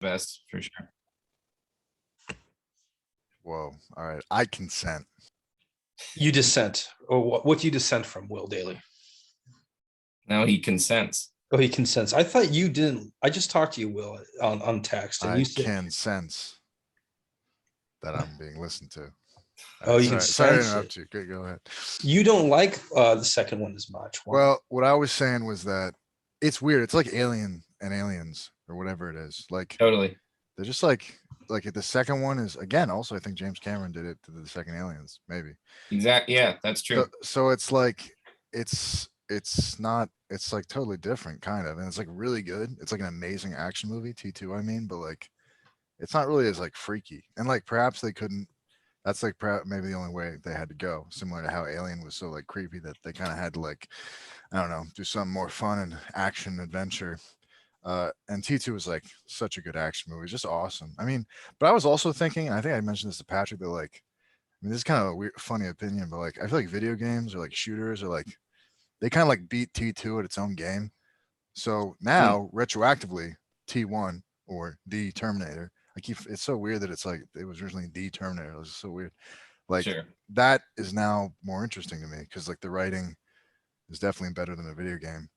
best for sure. Whoa. All right. I consent. You dissent, or what do you dissent from, Will Daly? Now he consents. Oh, he consents. I thought you didn't. I just talked to you, Will, on text, and I you said, can sense that I'm being listened to. Oh, you can sorry to sense interrupt it. you. Go ahead. You don't like the second one as much. Why? Well, what I was saying was that it's weird. It's like Alien and Aliens or whatever it is. Like Totally. they're just like the second one is again. Also, I think James Cameron did it to the second Aliens, maybe. Exactly. Yeah, that's true. So it's like it's not. It's like totally different, kind of, and it's like really good. It's like an amazing action movie, T2. I mean, but like it's not really as like freaky, and like perhaps they couldn't. That's like maybe the only way they had to go, similar to how Alien was so like creepy that they kind of had to like, I don't know, do something more fun and action adventure. And T2 was like such a good action movie, just awesome. I mean, but I was also thinking, and I think I mentioned this to Patrick, that like, I mean, this is kind of a weird, funny opinion, but like, I feel like video games or like shooters are like, they kind of like beat T2 at its own game. So now, retroactively, T1 or the Terminator, I keep, it's so weird that it's like, it was originally the Terminator. It was so weird. Like, Sure. that is now more interesting to me because like the writing is definitely better than the video game.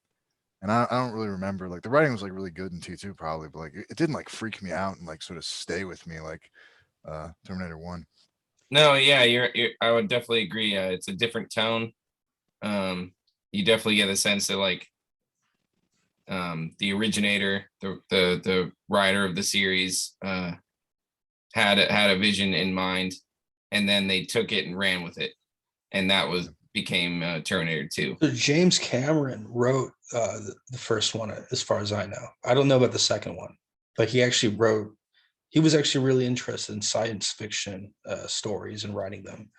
And I don't really remember, like the writing was like really good in T2 probably, but like it didn't like freak me out and like sort of stay with me like Terminator 1. No, yeah, you're I would definitely agree. It's a different tone. You definitely get the sense that like the originator, the writer of the series, had a vision in mind, and then they took it and ran with it, and that became Terminator 2. So James Cameron wrote the first one, as far as I know. I don't know about the second one, but he actually wrote. He was actually really interested in science fiction stories and writing them.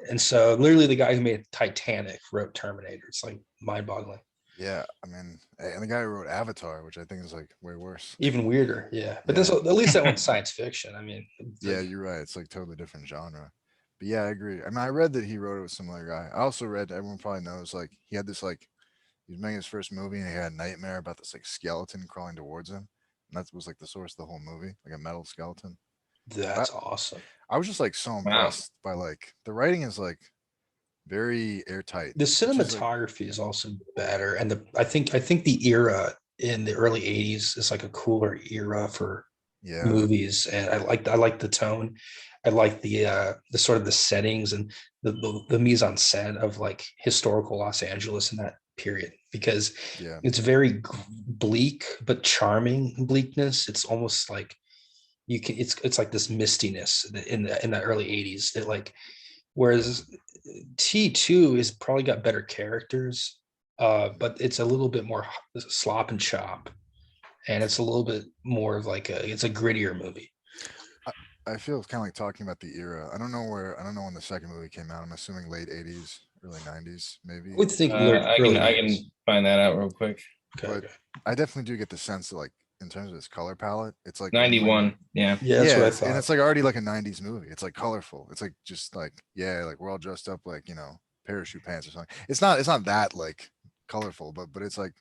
And so, literally, the guy who made Titanic wrote Terminator. It's like mind-boggling. Yeah, I mean, and the guy who wrote Avatar, which I think is like way worse. Even weirder, yeah. But Yeah. this, at least that one's science fiction. I mean, Yeah, you're right. It's like totally different genre. But yeah, I agree. I mean, I read that he wrote it with some other guy. I also read, everyone probably knows, like he had this like he was making his first movie and he had a nightmare about this like skeleton crawling towards him. And that was like the source of the whole movie, like a metal skeleton. that's awesome. I was just like so Wow. impressed by like the writing is like very airtight. The which is, like, cinematography is also better, and I think the era in the early '80s is like a cooler era for yeah, movies, and I like the tone. I like the sort of the settings and the mise en scène of like historical Los Angeles in that period, because yeah, it's very bleak but charming bleakness. It's almost like you can it's like this mistiness in the early '80s that like, whereas T2 is probably got better characters, but it's a little bit more slop and chop, and it's a little bit more of like it's a grittier movie. I feel kind of like talking about the era. I don't know when the second movie came out. I'm assuming late '80s, early '90s, maybe. I would think I early can 90s. find that out real quick. Okay. I definitely do get the sense that like in terms of its color palette, it's like 91. Yeah. Yeah, that's what I and thought. it's like already like a '90s movie. It's like colorful. It's like just like like we're all dressed up like parachute pants or something. It's not that like colorful, but it's like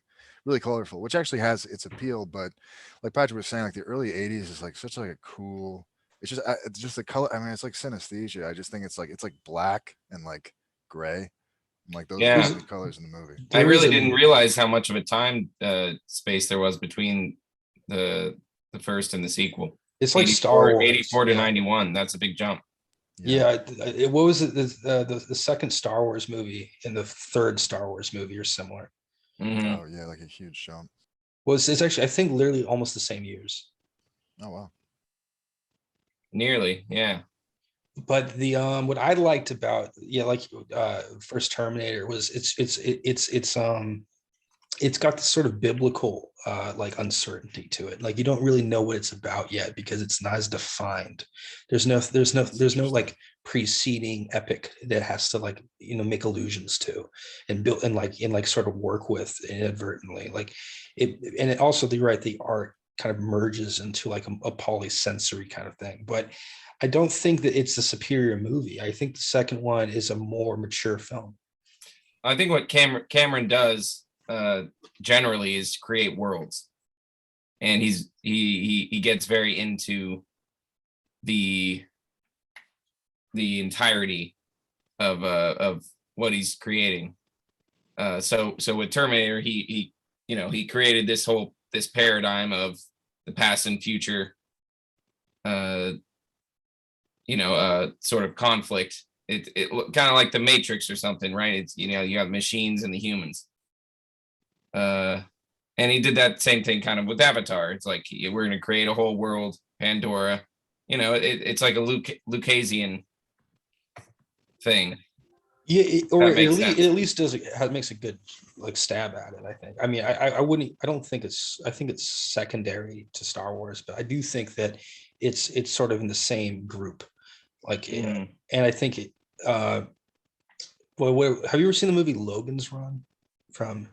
really colorful, which actually has its appeal. But like Patrick was saying, like the early '80s is like such like a cool. It's just the color. I mean, it's like synesthesia. I just think it's like black and like gray. And like those are Yeah. the only colors in the movie. I really didn't realize how much of a time space there was between the first and the sequel. It's like Star Wars. 84 to 91. That's a big jump. Yeah. What was it? The second Star Wars movie and the third Star Wars movie are similar. Mhm. Oh yeah, like a huge jump. Well, it's actually, I think, literally almost the same years. Oh wow. Nearly, yeah. But the what I liked about first Terminator was it's got this sort of biblical like uncertainty to it. Like you don't really know what it's about yet because it's not as defined. There's no like preceding epic that has to like make allusions to and build and like sort of work with inadvertently. Like it, and it also, you're right, the art kind of merges into like a polysensory kind of thing. But I don't think that it's a superior movie. I think the second one is a more mature film. I think what Cameron does generally is create worlds, and he gets very into the entirety of what he's creating. So with Terminator, he created this paradigm of the past and future, sort of conflict. It kind of like the Matrix or something, right? It's, you have machines and the humans. And he did that same thing kind of with Avatar. It's like, we're going to create a whole world, Pandora. It's like a Lucasian thing. Yeah, That it makes sense. makes a good like stab at it. I think. I mean, I wouldn't. I don't think it's. I think it's secondary to Star Wars, but I do think that it's sort of in the same group. Like, Mhm. and I think it. Have you ever seen the movie Logan's Run from,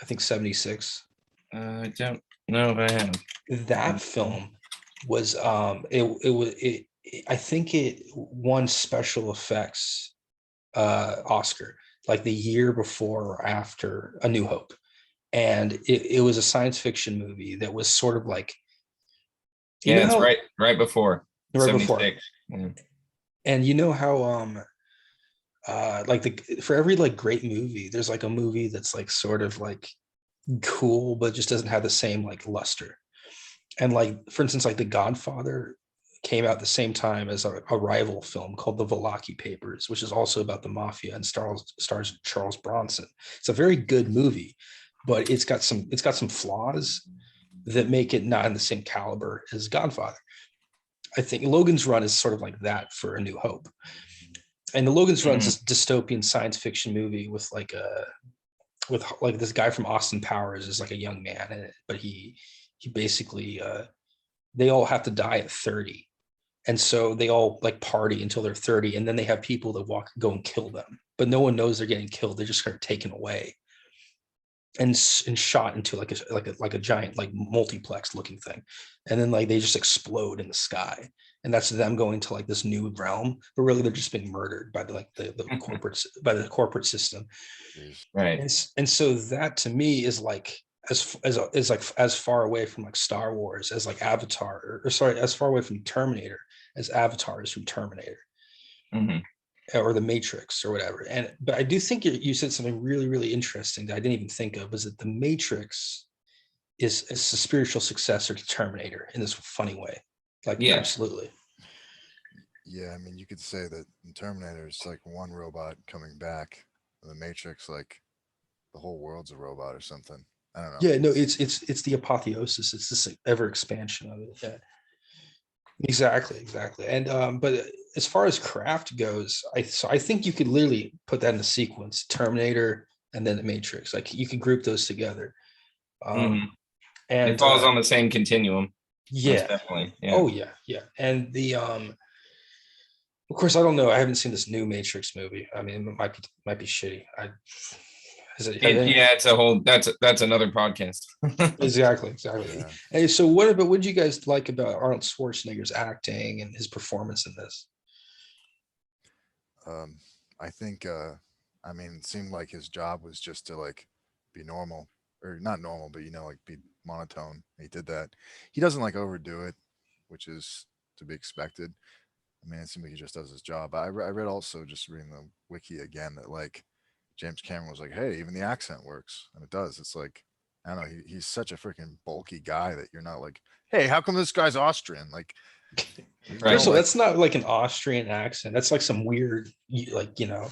I think, '76? I don't know if I have. That film was I think it won special effects Oscar like the year before or after A New Hope, and it was a science fiction movie that was sort of like, you Yeah, know it's how right before right before, 76. Yeah. and you know how like for every like great movie there's like a movie that's like sort of like cool but just doesn't have the same like luster. And like, for instance, like The Godfather came out at the same time as a rival film called The Valaki Papers, which is also about the mafia and stars Charles Bronson. It's a very good movie, but it's got some flaws that make it not in the same caliber as Godfather. I think Logan's Run is sort of like that for A New Hope. And the Logan's Run is this dystopian science fiction movie with like this guy from Austin Powers is like a young man in it, but he basically they all have to die at 30, and so they all like party until they're 30, and then they have people that go and kill them, but no one knows they're getting killed. They just kind of taken away and shot into like a giant like multiplex looking thing, and then like they just explode in the sky, and that's them going to like this new realm, but really they're just being murdered by the corporate system. Right. And so that to me is like as far away from like Star Wars as like Avatar, or sorry, as far away from Terminator as Avatar is from Terminator, Mm-hmm. or the Matrix or whatever. But I do think you said something really, really interesting that I didn't even think of, was that the Matrix is a spiritual successor to Terminator in this funny way. Like, Yeah. absolutely. Yeah, I mean, you could say that in Terminator, it's like one robot coming back. In the Matrix, like the whole world's a robot or something. I don't know. Yeah, no, it's the apotheosis. It's this ever expansion of it. Yeah. Exactly. And but as far as craft goes, I think you could literally put that in a sequence: Terminator and then the Matrix. Like, you could group those together. Mhm. And It falls on the same continuum. Most yeah. definitely. Yeah. Oh yeah. And the of course, I don't know. I haven't seen this new Matrix movie. I mean, it might be shitty. It's a whole that's another podcast. Exactly. Yeah. And so what did you guys like about Arnold Schwarzenegger's acting and his performance in this? I think, I mean, it seemed like his job was just to like be normal, or not normal, but like be monotone. He did that. He doesn't like overdo it, which is to be expected. I mean, it seems like he just does his job. I read also, just reading the wiki again, that like James Cameron was like, hey, even the accent works, and it does. It's like, I don't know, he's such a freaking bulky guy that you're not like, hey, how come this guy's Austrian? Like, Right. First of all, that's not like an Austrian accent. That's like some weird, like, yeah,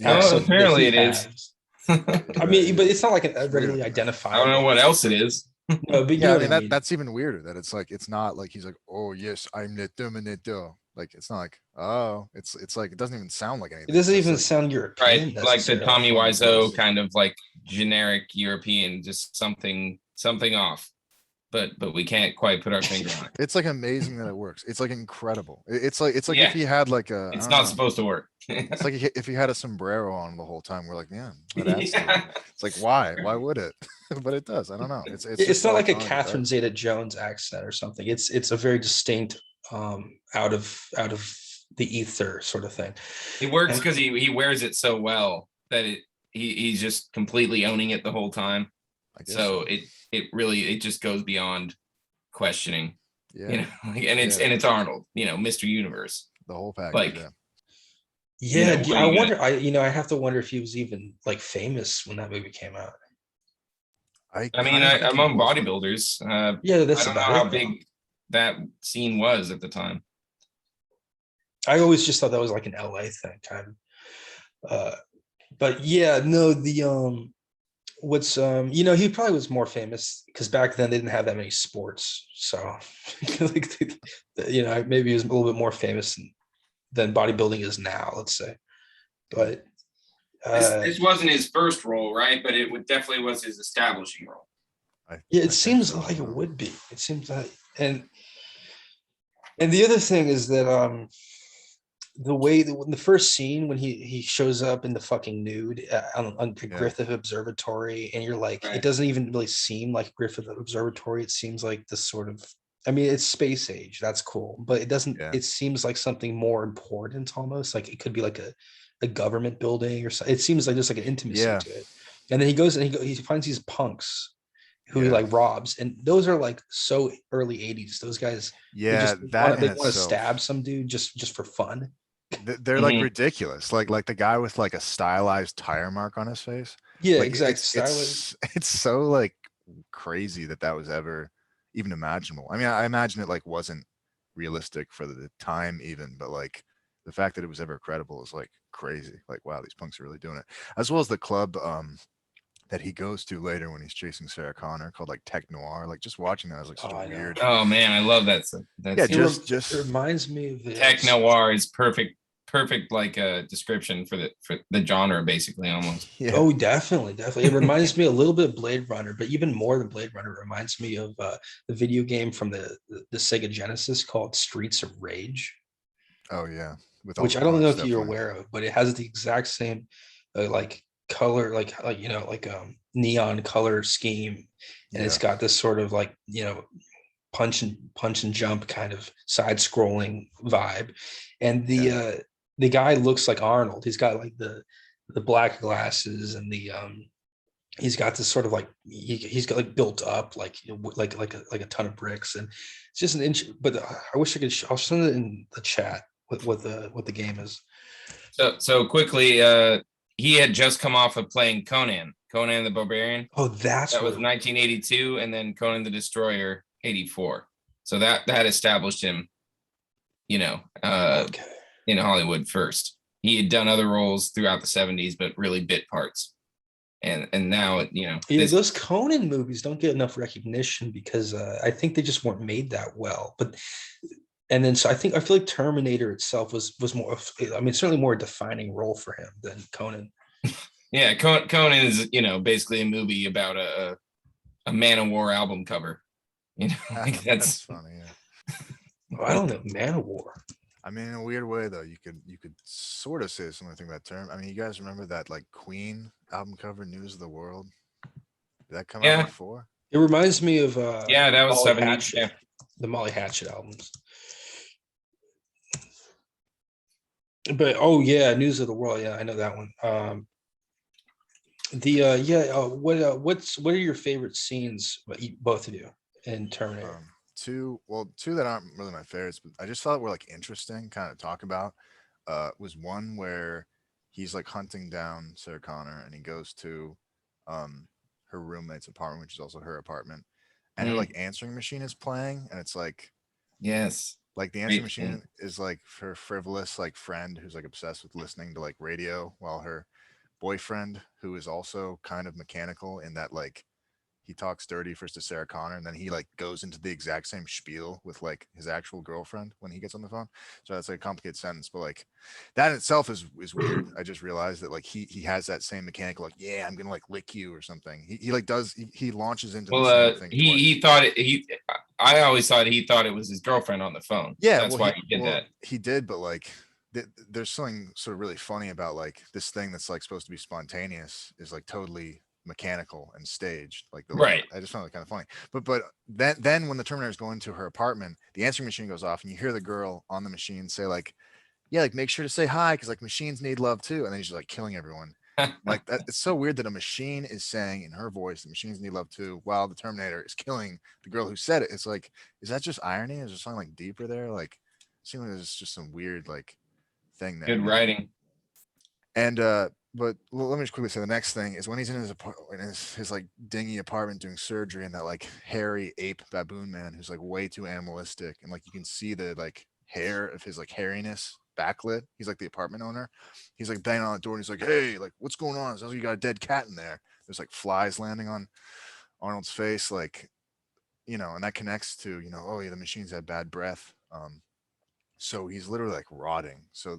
accent that apparently he it is. has. I I mean, but it's not like a It's readily weird. identifiable. don't know what else it is. No, but you Yeah, know I what mean, I mean. that's even weirder. That it's like, it's not like he's like, oh yes, I'm the Terminator. Like, it's not like, oh, it's like, it doesn't even sound like anything. It doesn't It's even like, sound European Right. Like the necessarily. Tommy Funny Wiseau voice. kind of like generic European, just something off. But we can't quite put our finger on it. it's like amazing that it works. It's like incredible. It's like Yeah. if he had like a, I It's don't not know. supposed to work. It's like if he had a sombrero on the whole time. We're like, yeah, that adds to it. Yeah. It's like, why would it? But it does. I don't know. It's It's just not so like a iconic, it Catherine does. Zeta-Jones accent or something. It's a very distinct out of the ether sort of thing. It works because he wears it so well that he's just completely owning it the whole time. I guess So it just goes beyond questioning, Yeah. you know, and it's Arnold, you know, Mr. Universe. The whole package. Like, Yeah. Yeah, what I are you wonder. I have to wonder if he was even like famous when that movie came out. I mean, kinda think he among was. bodybuilders, Yeah, I that's don't know about how it. big that scene was at the time. I always just thought that was like an LA thing, kind of. But yeah, no, what's he probably was more famous because back then they didn't have that many sports, so like, maybe he was a little bit more famous than bodybuilding is now, let's say. But This wasn't his first role, right? But definitely was his establishing role. yeah, I it think seems so, like it would be. It seems like, and the other thing is that the way that when the first scene when he shows up in the fucking nude on the Griffith Observatory, and you're like, Right. it doesn't even really seem like Griffith Observatory. It seems like this sort of, I mean, it's space age. That's cool, but it doesn't. Yeah. It seems like something more important, almost like it could be like a government building or something. It seems like there's like an intimacy Yeah. to it. And then he goes and he finds these punks who he Yeah. like robs, and those are like so early 80s. Those guys, they Yeah, just that they in want to itself. stab some dude just for fun. They're like Mhm. ridiculous. Like the guy with like a stylized tire mark on his face. Yeah, Like exact it's stylist. it's so like crazy that was ever even imaginable. I mean, I imagine it like wasn't realistic for the time even, but like the fact that it was ever credible is like crazy. Like, wow, these punks are really doing it. As well as the club that he goes to later when he's chasing Sarah Connor called like Tech Noir. Like just watching that was like such Oh, a I know. weird. Oh man, I love that. Yeah, Scene. It reminds me of Tech this. noir is perfect like a description for the genre, basically, almost. Yeah. Oh, definitely. It reminds me a little bit of Blade Runner, but even more than Blade Runner, it reminds me of the video game from the Sega Genesis called Streets of Rage, Oh yeah. With all which the I don't know punks, if you're definitely. aware of, but it has the exact same like color, like neon color scheme, and it's Yeah. got this sort of like punch and jump kind of side scrolling vibe, and the guy looks like Arnold. He's got like the black glasses and he's got this sort of like he's got like built up like a ton of bricks, and it's just an inch. But I wish I could. I'll send it in the chat what the game is. So quickly, he had just come off of playing Conan the Barbarian. Oh, that's That was what 1982, and then Conan the Destroyer 84. So that established him, okay. in Hollywood first. He had done other roles throughout the 70s, but really bit parts. And now, Yeah, those Conan movies don't get enough recognition because I think they just weren't made that well. But and then so I feel like Terminator itself was more. I mean, certainly more a defining role for him than Conan. Yeah, Conan is basically a movie about a Man of War album cover. Like That's funny. Yeah. Oh, I don't know, Man of War. I mean, in a weird way though, you could sort of say something about term. I mean, you guys remember that like Queen album cover, News of the World? Did that come out Yeah. before? It reminds me of Yeah, that was Molly 70s. Hatchet, Yeah. the Molly Hatchet albums. But oh yeah, News of the World. Yeah, I know that one. What are your favorite scenes, both of you, in Terminator? Two that aren't really my favorites, but I just thought were like interesting, kind of talk about. Was one where he's like hunting down Sarah Connor, and he goes to her roommate's apartment, which is also her apartment, and her like answering machine is playing, and it's like Yes. the answering machine is like her frivolous like friend who's like obsessed with listening to like radio, while her boyfriend, who is also kind of mechanical in that like he talks dirty first to Sarah Connor, and then he like goes into the exact same spiel with like his actual girlfriend when he gets on the phone. So that's like a complicated sentence, but like that in itself is weird. I just realized that like he has that same mechanical like, yeah, I'm gonna like lick you or something. He like does he launches into the same thing twice. He thought I always thought he thought it was his girlfriend on the phone. Yeah, That's why he did that. He did, but like there's something sort of really funny about like this thing that's like supposed to be spontaneous is like totally mechanical and staged. Like Right. I just found it kind of funny. But then when the Terminator is going to her apartment, the answering machine goes off, and you hear the girl on the machine say like, yeah, like make sure to say hi because like machines need love too, and then he's just like killing everyone. Like that, it's so weird that a machine is saying in her voice, the machines need love too, while the Terminator is killing the girl who said it. It's like, is that just irony? Is there something like deeper there? Like, it seems like there's just some weird like thing there. Good writing. And but let me just quickly say the next thing is when he's in his apartment, in his like dingy apartment doing surgery, and that like hairy ape baboon man who's like way too animalistic, and like you can see the like hair of his like hairiness backlit. He's like the apartment owner. He's like banging on the door and he's like, "Hey, like what's going on? It sounds like you got a dead cat in there." There's like flies landing on Arnold's face, like and that connects to oh yeah, the machines had bad breath. So he's literally like rotting. So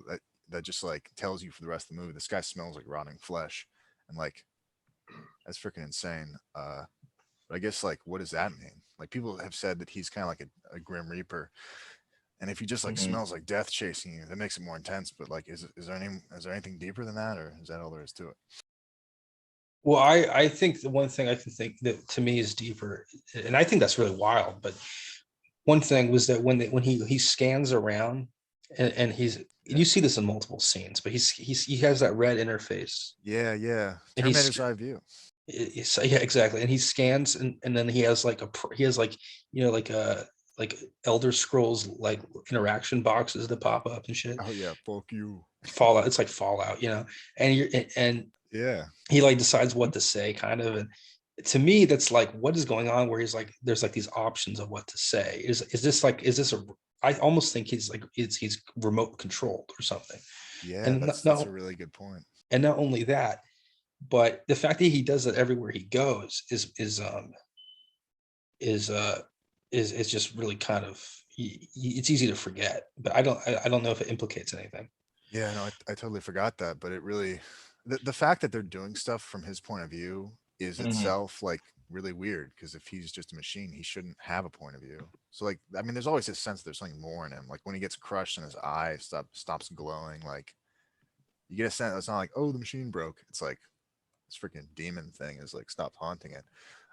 that just like tells you for the rest of the movie, this guy smells like rotting flesh, and like that's freaking insane. But I guess like what does that mean? Like people have said that he's kind of like a grim reaper, and if he just like Mhm. smells like death chasing you, that makes it more intense. But like, is there anything deeper than that, or is that all there is to it? Well, I think the one thing I can think that to me is deeper, and I think that's really wild. But one thing was that when he scans around, and you see this in multiple scenes, but he has that red interface. Yeah, yeah. And he's Terminator's eye view. Yeah, exactly. And he scans, and then he has like like like Elder Scrolls like interaction boxes that pop up and shit. Oh yeah, fuck you. Fallout, it's like Fallout, and Yeah, he like decides what to say, kind of. And to me, that's like, what is going on? Where he's like, there's like these options of what to say. Is this a? I almost think he's like he's remote controlled or something. yeah. And That's a really good point. and not only that, but the fact that he does it everywhere he goes is just really kind of, it's easy to forget. But I don't know if it implicates anything. Yeah, no, I totally forgot that, but it really, the fact that they're doing stuff from his point of view is Mhm. itself like really weird, because if he's just a machine, he shouldn't have a point of view. So like, I mean, there's always this sense there's something more in him. Like when he gets crushed and his eye stops glowing, like you get a sense it's not like, oh, the machine broke. It's like this freaking demon thing is like stopped haunting it.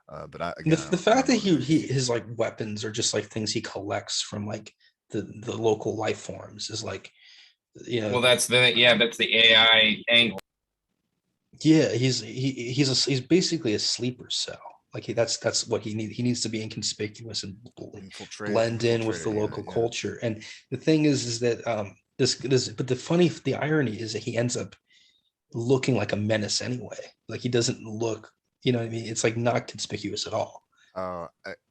But The, again, the I fact don't that know. his like weapons are just like things he collects from like the local life forms is like, Well, that's the AI angle. yeah, he's basically a sleeper cell. Like that's what he needs. He needs to be inconspicuous and blend in with Infiltrator the unit, local yeah. culture. And the thing is that but the irony is that he ends up looking like a menace anyway. Like he doesn't look, what I mean? It's like not conspicuous at all.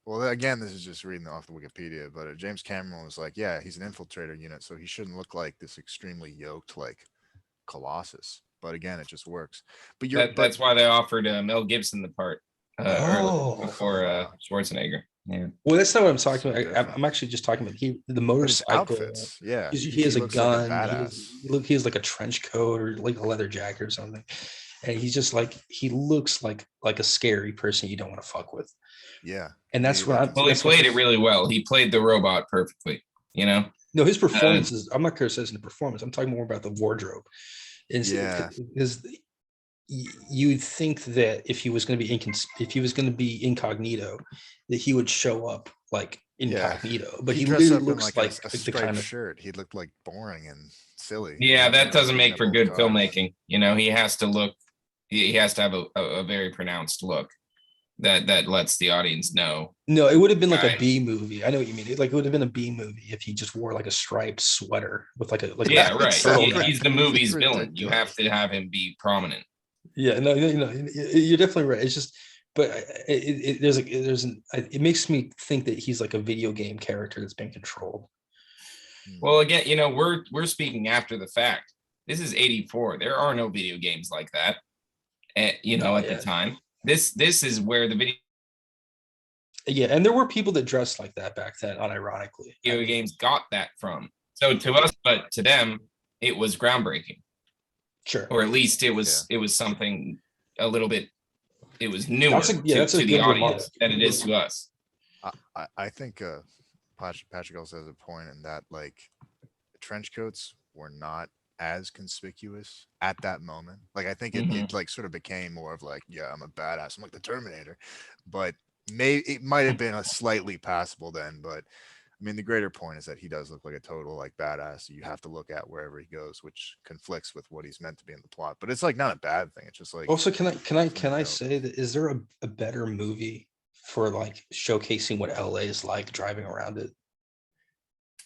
Well, again, this is just reading off the Wikipedia, but James Cameron was like, yeah, he's an infiltrator unit, so he shouldn't look like this extremely yoked like Colossus. But again, it just works. But That's why they offered Mel Gibson the part early Oh, before Schwarzenegger. Yeah. well, that's not what I'm talking So about. different. I'm actually just talking about the But his motorcycle. outfits, yeah, He has he a looks like a gun. badass. He has like a trench coat or like a leather jacket or something, and he's just like, he looks like a scary person you don't want to fuck with. Yeah, And that's what like I'm. Well, he That's what. played it really well. He played the robot perfectly. You know. No, his Uh, performance is. I'm not criticizing the performance. I'm talking more about the wardrobe. yeah, Because you'd think that if he was going to be if he was going to be incognito, that he would show up like yeah. incognito. But He'd he dress literally up in looks like like a the striped kind of. shirt. He'd look like boring and silly. yeah, that doesn't make picking for up old good cars. filmmaking. You know, he has to look. He has to have a very pronounced look that lets the audience know. No, it would have been like a Guy. B movie. I know what you mean. Like it would have been a B movie if he just wore like a striped sweater with like a Yeah, a right. turtleneck. He's the movie's It's villain. You have ridiculous. to have him be prominent. Yeah, no, you're definitely right. It's just, but it makes me think that he's like a video game character that's been controlled. Well, again, we're speaking after the fact. This is 84. There are no video games like that. At the time. This is where the Yeah, and there were people that dressed like that back then, unironically. video games got that from. So to us, but to them, it was groundbreaking. Sure. Or at least it was something a little bit. It was newer That's a to the good audience remark. than it is to us. I think Patrick also has a point in that like trench coats were not as conspicuous at that moment. Like I think it like sort of became more of like, yeah, I'm a badass. I'm like the Terminator, but it might have been a slightly passable then. But I mean, the greater point is that he does look like a total like badass you have to look at wherever he goes, which conflicts with what he's meant to be in the plot. But it's like not a bad thing. It's just like Also, can Funny I note. say that is there a better movie for like showcasing what LA is like driving around it?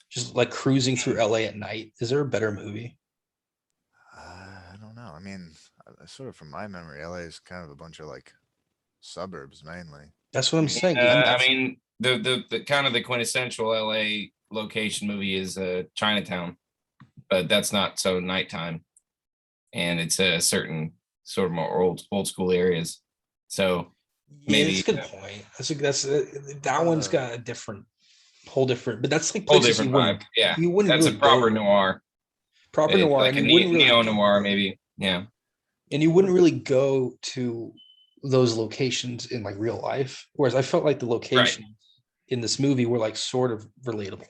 Just like cruising through LA at night. Is there a better movie? I don't know. I mean, sort of from my memory, LA is kind of a bunch of like suburbs mainly. That's what I'm saying. I mean, the kind of the quintessential LA location movie is Chinatown, but that's not so nighttime, and it's a certain sort of more old school areas. So Yeah, maybe that's a good point. That's that one's got a different, whole different. But that's like whole places different vibe. Yeah, you wouldn't that's a really proper go. noir. Proper It's noir, like and a you wouldn't really neo go noir, there. maybe. Yeah. And you wouldn't really go to those locations in like real life. Whereas I felt like the locations in this movie were like sort of relatable.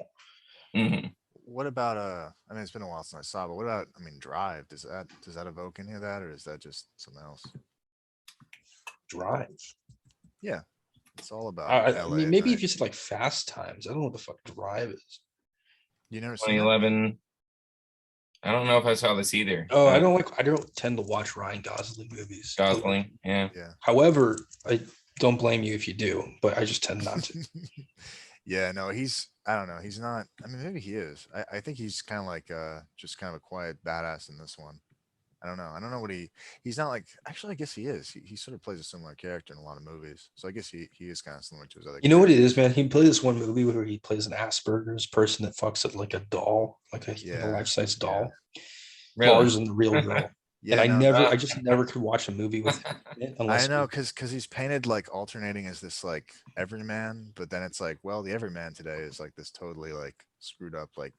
Hmm. What about I mean, it's been a while since I saw, but what about I mean, Drive? Does that evoke any of that, or is that just something else? Drive. Yeah, it's all about I LA mean, at maybe night. if you said like Fast Times, I don't know what the fuck Drive is. You never seen that? 2011. I don't know if I saw this either. Oh, I don't tend to watch Ryan Gosling movies. Gosling. Yeah. Yeah. However, I don't blame you if you do, but I just tend not to. Yeah, no, I don't know. He's not. I mean, maybe he is. I think he's kind of like just kind of a quiet badass in this one. I don't know. I don't know what he's not like. Actually, I guess he is. He sort of plays a similar character in a lot of movies. So I guess he is kind of similar to his other You know what it characters. is, man? He played this one movie where he plays an Asperger's person that fucks up like a doll, like a Yeah, life-size doll. Really? Bars and the real girl. Yeah, And no, I just never could watch a movie with him in it unless I know because he's painted like alternating as this like everyman, but then it's like, well, the everyman today is like this totally like screwed up like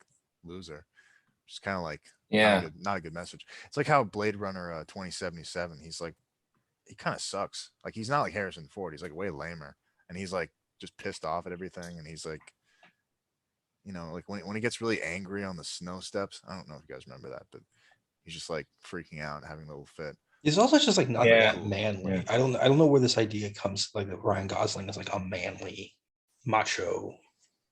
loser. Just kind of like Yeah. not a good message. It's like how Blade Runner 2077. He's like he kind of sucks. Like he's not like Harrison Ford. He's like way lamer, and he's like just pissed off at everything, and he's like, like when he gets really angry on the snow steps. I don't know if you guys remember that, but he's just like freaking out, having a little fit. he's also just like not Yeah. that manly. Yeah. I don't know where this idea comes like that Ryan Gosling is like a manly macho.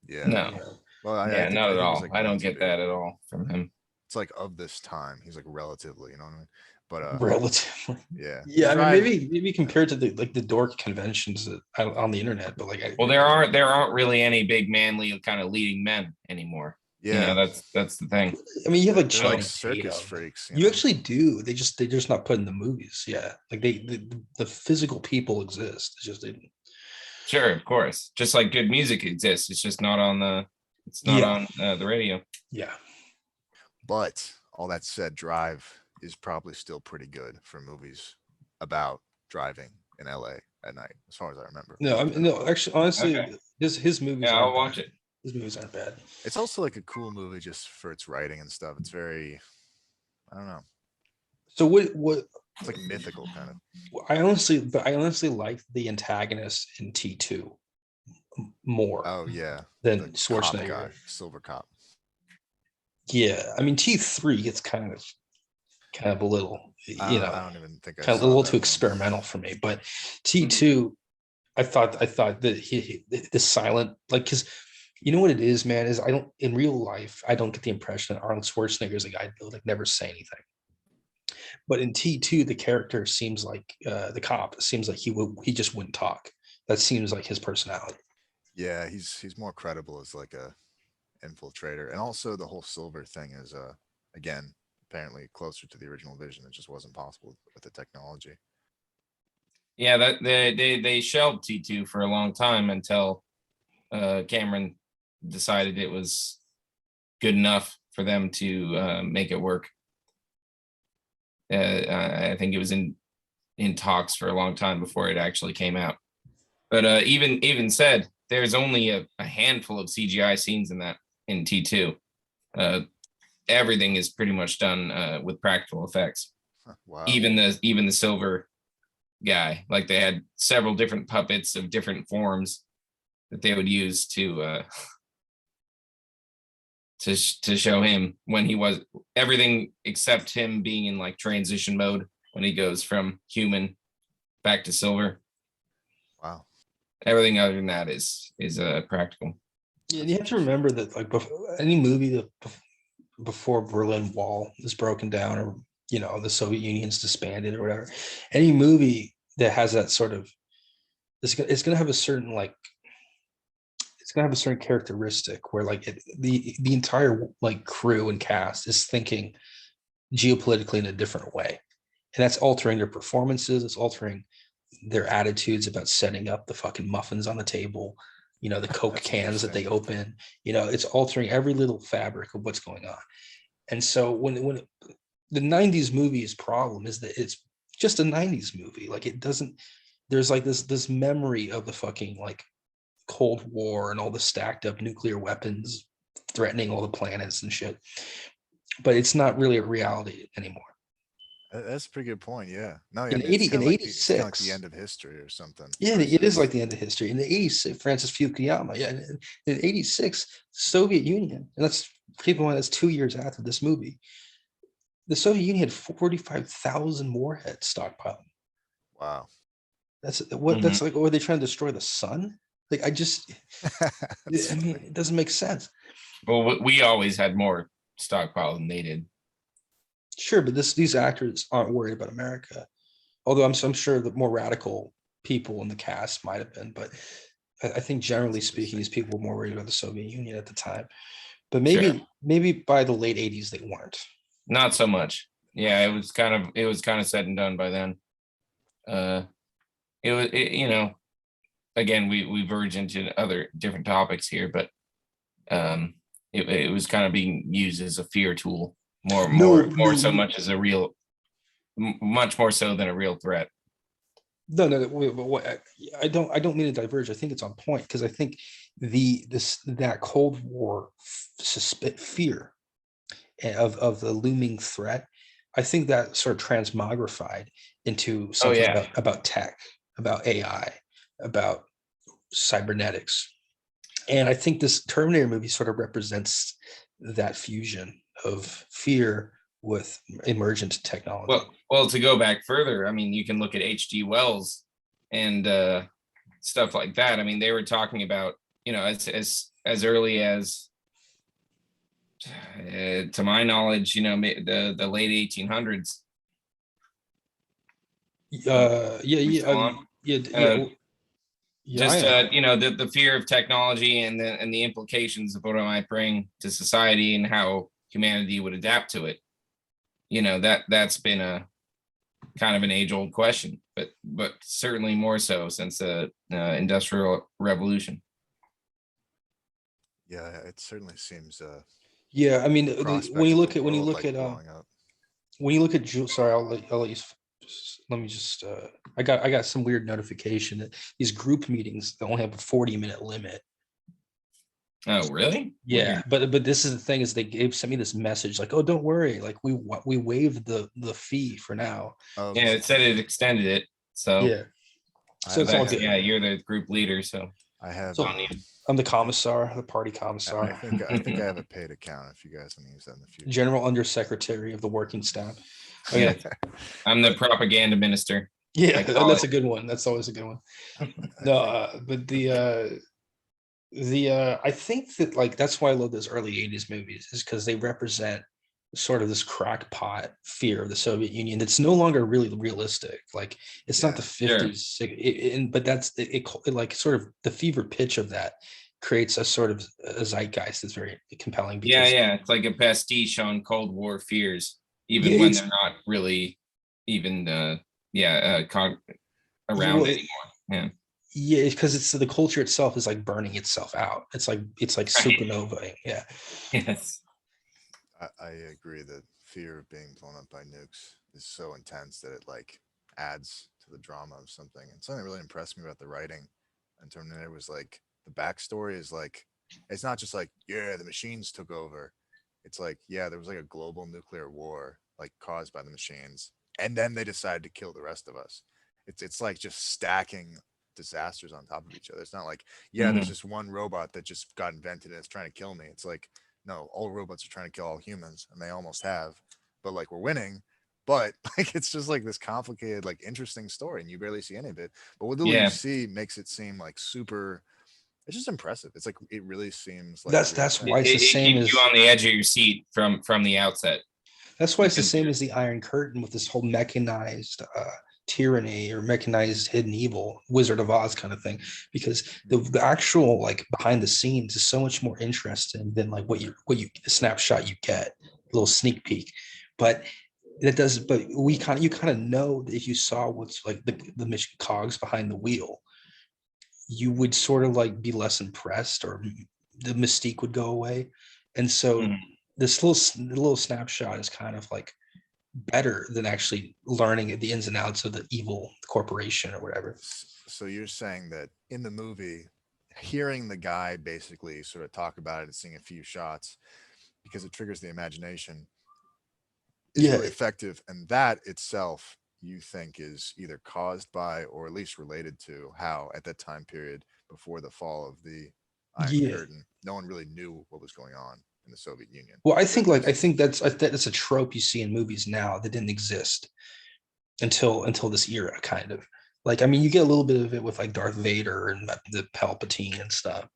Yeah. No. You know, Well, Yeah, not I at think he's all. like I meant don't to get be. that at all from him. It's like of this time. He's like relatively, you know what I mean? But relatively. yeah. Yeah, I mean Drive, maybe compared to the dork conventions on the internet, but like Well, there aren't really any big manly kind of leading men anymore. yeah. That's the thing. I mean, you have like They're like Channing circus Tatum. freaks. You actually do. They're just not put in the movies. Yeah, like the physical people exist. It's just they, Sure, of course. Just like good music exists, it's just not on yeah, the radio. yeah. But all that said, Drive is probably still pretty good for movies about driving in LA at night, as far as I remember. No, I mean, no. Actually, honestly, Okay. his movies Yeah, aren't I'll watch bad. it. His movies aren't bad. It's also like a cool movie just for its writing and stuff. It's very, I don't know, So what it's like mythical kind of. I honestly like the antagonist in T2 more Oh yeah, than the cop Schwarzenegger. guy, Silver Cop. Yeah, I mean T3 gets kind of a little, I don't even think I kind of a saw little that too one. experimental for me. But T2, I thought that the silent, like, because you know what it is, man, is I don't in real life I don't get the impression that Arnold Schwarzenegger is a guy that like never say anything. But in T2, the character seems like the cop seems like he just wouldn't talk. That seems like his personality. Yeah, he's more credible as like a infiltrator, and also the whole silver thing is again apparently closer to the original vision. It just wasn't possible with the technology. Yeah, that they shelved T2 for a long time until Cameron decided it was good enough for them to make it work. I think it was in talks for a long time before it actually came out. But even said, there's only a handful of CGI scenes in T2. Everything is pretty much done with practical effects. Wow. Even the silver guy, like they had several different puppets of different forms that they would use to show him when he was everything except him being in like transition mode when he goes from human back to silver. Wow. Everything other than that is practical. Yeah, you have to remember that like any movie that before Berlin Wall is broken down, or the Soviet Union's disbanded or whatever, any movie that has that sort of it's gonna have a certain like it's gonna have a certain characteristic where like the entire like crew and cast is thinking geopolitically in a different way, and that's altering their performances. It's altering their attitudes about setting up the fucking muffins on the table, the Coke That's cans that they interesting. open. It's altering every little fabric of what's going on. And so when the 90s movie's problem is that it's just a 90s movie. Like it doesn't, there's like this memory of the fucking like Cold War and all the stacked up nuclear weapons threatening all the planets and shit. But it's not really a reality anymore. That's a pretty good point. Yeah. No, yeah. In It's 80 kind in of like it's kind of like the 86, end of history or something. yeah, it is Versus, like the end of history. In the 86, Francis Fukuyama, yeah, in 86, Soviet Union, and that's keep in mind that's 2 years after this movie. The Soviet Union had 45,000 warheads stockpiled. wow. That's like, or are they trying to destroy the sun? Like, That's I mean, funny. it doesn't make sense. Well, we always had more stockpile than they did. Sure, but these actors aren't worried about America. Although I'm sure the more radical people in the cast might have been, but I think generally That's speaking, these interesting. people were more worried about the Soviet Union at the time. But Sure. maybe by the late 80s they weren't. Not so much. Yeah, it was kind of said and done by then. It was again we verge into other different topics here, but it was kind of being used as a fear tool more so much as a real, much more so than a real threat. No, wait, but I don't mean to diverge. I think it's on point because I think that Cold War fear of the looming threat, I think that sort of transmogrified into Oh something yeah. about tech, about AI, about cybernetics. And I think this Terminator movie sort of represents that fusion of fear with emergent technology. Well, to go back further, I mean, you can look at H.G. Wells and stuff like that. I mean, they were talking about, as early as, to my knowledge, the late 1800s. Yeah, Uh, yeah. I just am. the fear of technology and the implications of what it might bring to society and how humanity would adapt to it. That's been a kind of an age-old question, but certainly more so since the industrial revolution. Yeah, it certainly seems Yeah, I mean, when prospect you of look the at when you world look like at blowing up. when you look at sorry, I'll let you. Let me just. I got some weird notification that these group meetings they only have a 40-minute limit. Oh, really? Yeah, but this is the thing is sent me this message like, oh, don't worry, like we waived the fee for now. Oh, Yeah, it said it extended it. So, Yeah, so it's all but good. yeah, you're the group leader, so I have So I'm the commissar, the party commissar, I think I have a paid account if you guys want to use that in the future. general undersecretary of the working staff. yeah, Okay. I'm the propaganda minister. Yeah, call that's it. a good one. That's always a good one. No, but I think that like that's why I love those early 80s movies is because they represent sort of this crackpot fear of the Soviet Union that's no longer really realistic. Like it's not the Sure. 50s, but that's it like sort of the fever pitch of that creates a sort of a zeitgeist that's very compelling because Yeah, it's like a pastiche on Cold War fears, even yeah, when it's they're not really even well, around anymore. Yeah. yeah, because it's the culture itself is like burning itself out. It's like Right. supernova. Yeah. Yes. I agree that fear of being blown up by nukes is so intense that it like adds to the drama of something. And something that really impressed me about the writing in Terminator was like the backstory is like it's not just like, yeah, the machines took over. It's like, yeah, there was like a global nuclear war like caused by the machines. And then they decided to kill the rest of us. It's like just stacking disasters on top of each other. It's not like, yeah, there's Mhm. this one robot that just got invented and it's trying to kill me. It's like, no, all robots are trying to kill all humans, and they almost have. But like we're winning. But like it's just like this complicated, like interesting story, and you barely see any of it. But what little you Yeah. see makes it seem like super It's just impressive. It's like it really seems like That's you're why It, it's the it same keeps you as on the edge of your seat from the outset. that's why it's the Because same as the Iron Curtain with this whole mechanized tyranny or mechanized hidden evil, Wizard of Oz kind of thing. Because the actual like behind the scenes is so much more interesting than like what you the snapshot you get, a little sneak peek. But it does. But we kind of you kind of know that if you saw what's like the mission cogs behind the wheel, you would sort of like be less impressed, or the mystique would go away. And so Mhm. this little snapshot is kind of like better than actually learning the ins and outs of the evil corporation or whatever. So you're saying that in the movie, hearing the guy basically sort of talk about it and seeing a few shots because it triggers the imagination is Yeah, really effective, and that itself you think is either caused by or at least related to how at that time period before the fall of the Iron yeah. Curtain, no one really knew what was going on in the Soviet Union. Well, I There- think like there's- I think that's a trope you see in movies now that didn't exist until this era, kind of. Like, I mean, you get a little bit of it with like Darth Vader and the Palpatine and stuff,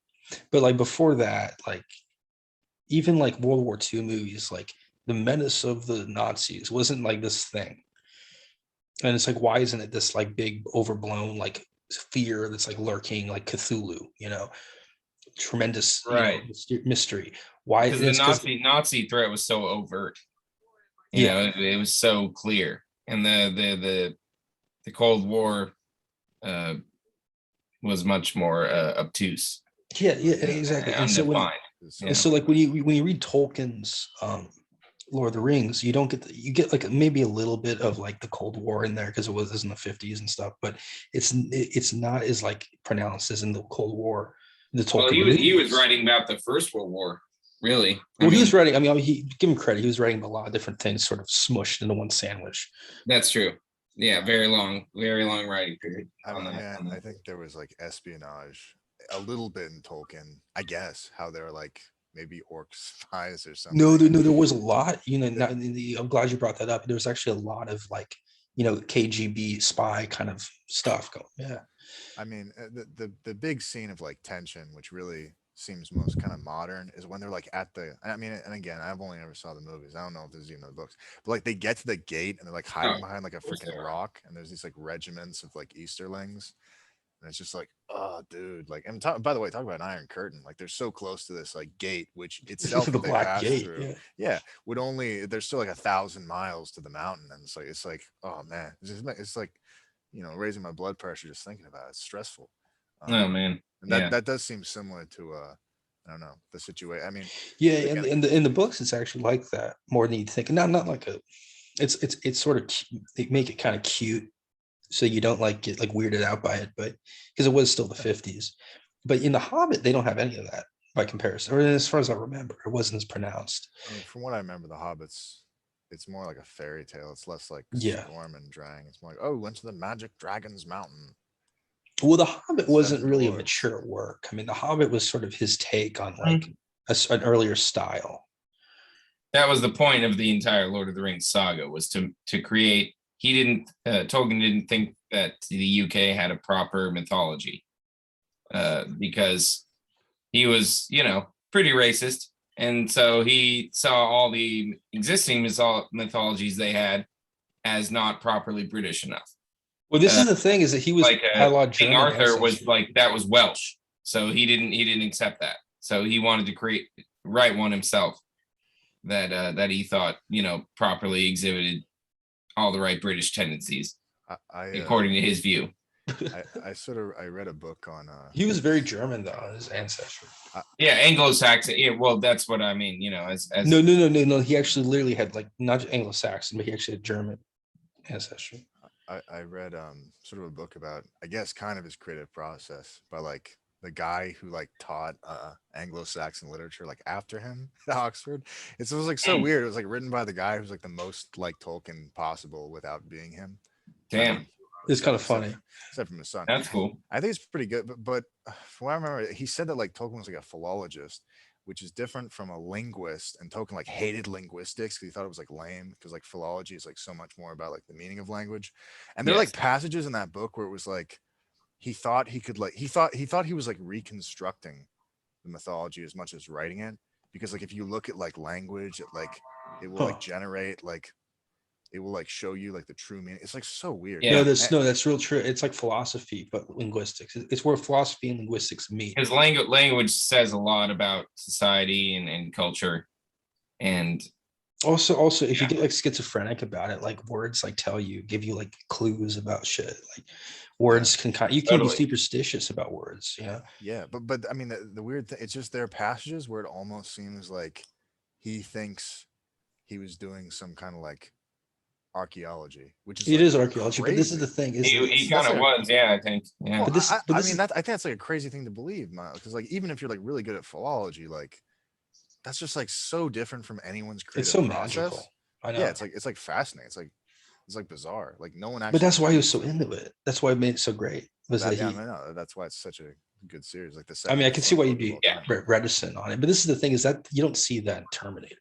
but like before that, like even like World War II movies, like the menace of the Nazis wasn't like this thing. And it's like, why isn't it this like big overblown like fear that's like lurking like Cthulhu, tremendous, Right. mystery. Why? because the It's because Nazi threat was so overt. yeah, It was so clear, and the Cold War uh, was much more obtuse, yeah, exactly. And so when undefined. so- and so like when you read Tolkien's Lord of the Rings, you don't get you get like maybe a little bit of like the Cold War in there because it was in the 50s and stuff, but it's not as like pronounced as in the Cold War, the Well, Tolkien he was movies. writing about the First World War, really. Well, he was writing. I mean, he give him credit. He was writing a lot of different things, sort of smushed into one sandwich. That's true. Yeah, very long writing period on that. I think there was like espionage a little bit in Tolkien, I guess, how they're like maybe orc spies or No, something. there was a lot. The- I'm glad you brought that up. There was actually a lot of like, KGB spy kind of stuff going. Yeah. I mean, the big scene of like tension, which really seems most kind of modern, is when they're like at the. I mean, and again, I've only ever saw the movies. I don't know if there's even the books, but like they get to the gate and they're like Oh, hiding behind like a of course freaking they are. rock, and there's these like regiments of like Easterlings, and it's just like, oh, dude, like, and talk, by the way, talk about an Iron Curtain. Like they're so close to this like gate, which itself, The if they Black pass Gate. through, Yeah. yeah, would only there's still like 1,000 miles to the mountain, and it's like, oh man, it's like raising my blood pressure just thinking about it. It's stressful. Oh man, And that yeah. that does seem similar to I don't know, the situation. I mean, Yeah. again, In the books, it's actually like that more than you think. Not like a. It's sort of they make it kind of cute, so you don't like get like weirded out by it, but because it was still the 50s. But in the Hobbit, they don't have any of that by comparison, or as far as I remember, it wasn't as pronounced. I mean, from what I remember, the Hobbits, it's more like a fairy tale. It's less like Yeah. storm and drang. It's more like, oh, went to the magic dragon's mountain. Well, the Hobbit wasn't Seven really a dwarves. mature work. I mean, the Hobbit was sort of his take on like Mhm. an earlier style. That was the point of the entire Lord of the Rings saga, was to create. He didn't Tolkien didn't think that the UK had a proper mythology, because he was pretty racist, and so he saw all the existing mythologies they had as not properly British enough. Well, this Uh, is the thing is that he was Like had a lot of King German Arthur was ancestry. like, that was Welsh, so he didn't accept that. So he wanted to write one himself that he thought properly exhibited all the right British tendencies I according to his view. I read a book on He was very German though, his ancestry. Yeah, Anglo-Saxon. Yeah, well, that's what I mean. As No. He actually literally had like not Anglo-Saxon, but he actually had German ancestry. I read sort of a book about, I guess, kind of his creative process by like the guy who like taught Anglo-Saxon literature like after him at Oxford. It was like so Mm. weird. It was like written by the guy who's like the most like Tolkien possible without being him. I Damn, mean, It's kind of except, funny. except from his son. that's cool. I think it's pretty good, but from what I remember, he said that like Tolkien was like a philologist, which is different from a linguist. And Tolkien like hated linguistics because he thought it was like lame, because like philology is like so much more about like the meaning of language. And there are like Yes. passages in that book where it was like he thought he could like he thought he was like reconstructing the mythology as much as writing it, because like if you look at like language, it will like generate like it will like show you like the true meaning. It's like so weird. Yeah. That's real true. It's like philosophy, but linguistics. It's where philosophy and linguistics meet. His language says a lot about society and culture. And Also, if you get like schizophrenic about it, like words like give you like clues about shit. Like words can you can be superstitious about words, you know? Yeah, but I mean the weird thing, it's just there are passages where it almost seems like he thinks he was doing some kind of like archaeology, which is It like is archaeology, but this is the crazy. thing. he kind of was, yeah, I think. Yeah. Well, But I this mean is that I think that's like a crazy thing to believe, because like even if you're like really good at philology, like that's just like so different from anyone's it's creative so process. magical. I know. Yeah, it's like fascinating. It's like bizarre. Like no one actually. But that's why he was so believes it. into it. That's why it made it so great. Was that Yeah, he? I know. That's why it's such a good series. Like the I second. mean, I can see best why selling you'd book be of all time. reticent on it. But this is the thing: is that you don't see that in Terminator.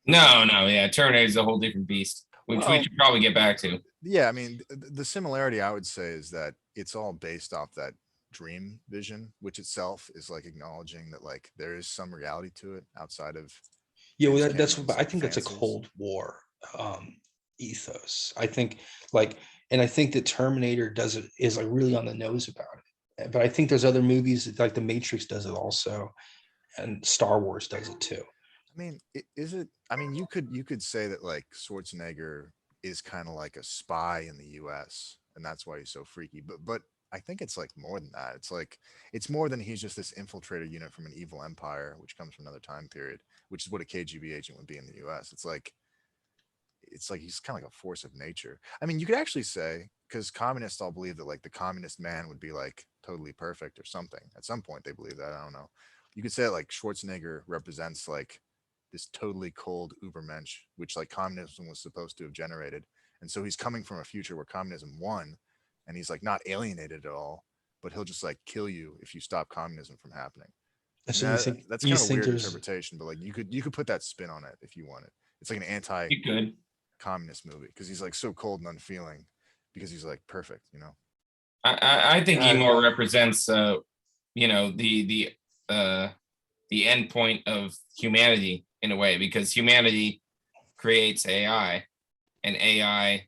No, yeah, Terminator is a whole different beast, which we should probably get back to. Yeah, I mean, the similarity I would say is that it's all based off that dream vision, which itself is like acknowledging that like there is some reality to it outside of. Yeah, well, James that's. Cameron's, But I like, think that's a fancies. Cold War ethos. I think like, and I think that Terminator does it is like really on the nose about it. But I think there's other movies like The Matrix does it also, and Star Wars does it too. I mean, is it? I mean, you could say that like Schwarzenegger is kind of like a spy in the U.S. and that's why he's so freaky. But I think it's like more than that. It's like it's more than he's just this infiltrator unit from an evil empire, which comes from another time period, which is what a KGB agent would be in the U.S. It's like he's kind of like a force of nature. I mean, you could actually say, because communists all believe that like the communist man would be like totally perfect or something. At some point, they believe that. I don't know. You could say that like Schwarzenegger represents like this totally cold Ubermensch, which like communism was supposed to have generated. And so he's coming from a future where communism won, and he's like not alienated at all, but he'll just like kill you if you stop communism from happening. And I so mean, that's kind of a weird there's interpretation, but like you could put that spin on it if you wanted. It's like an anti You could. communist movie because he's like so cold and unfeeling because he's like perfect, you know. I think he more represents the end point of humanity in a way, because humanity creates AI, and AI,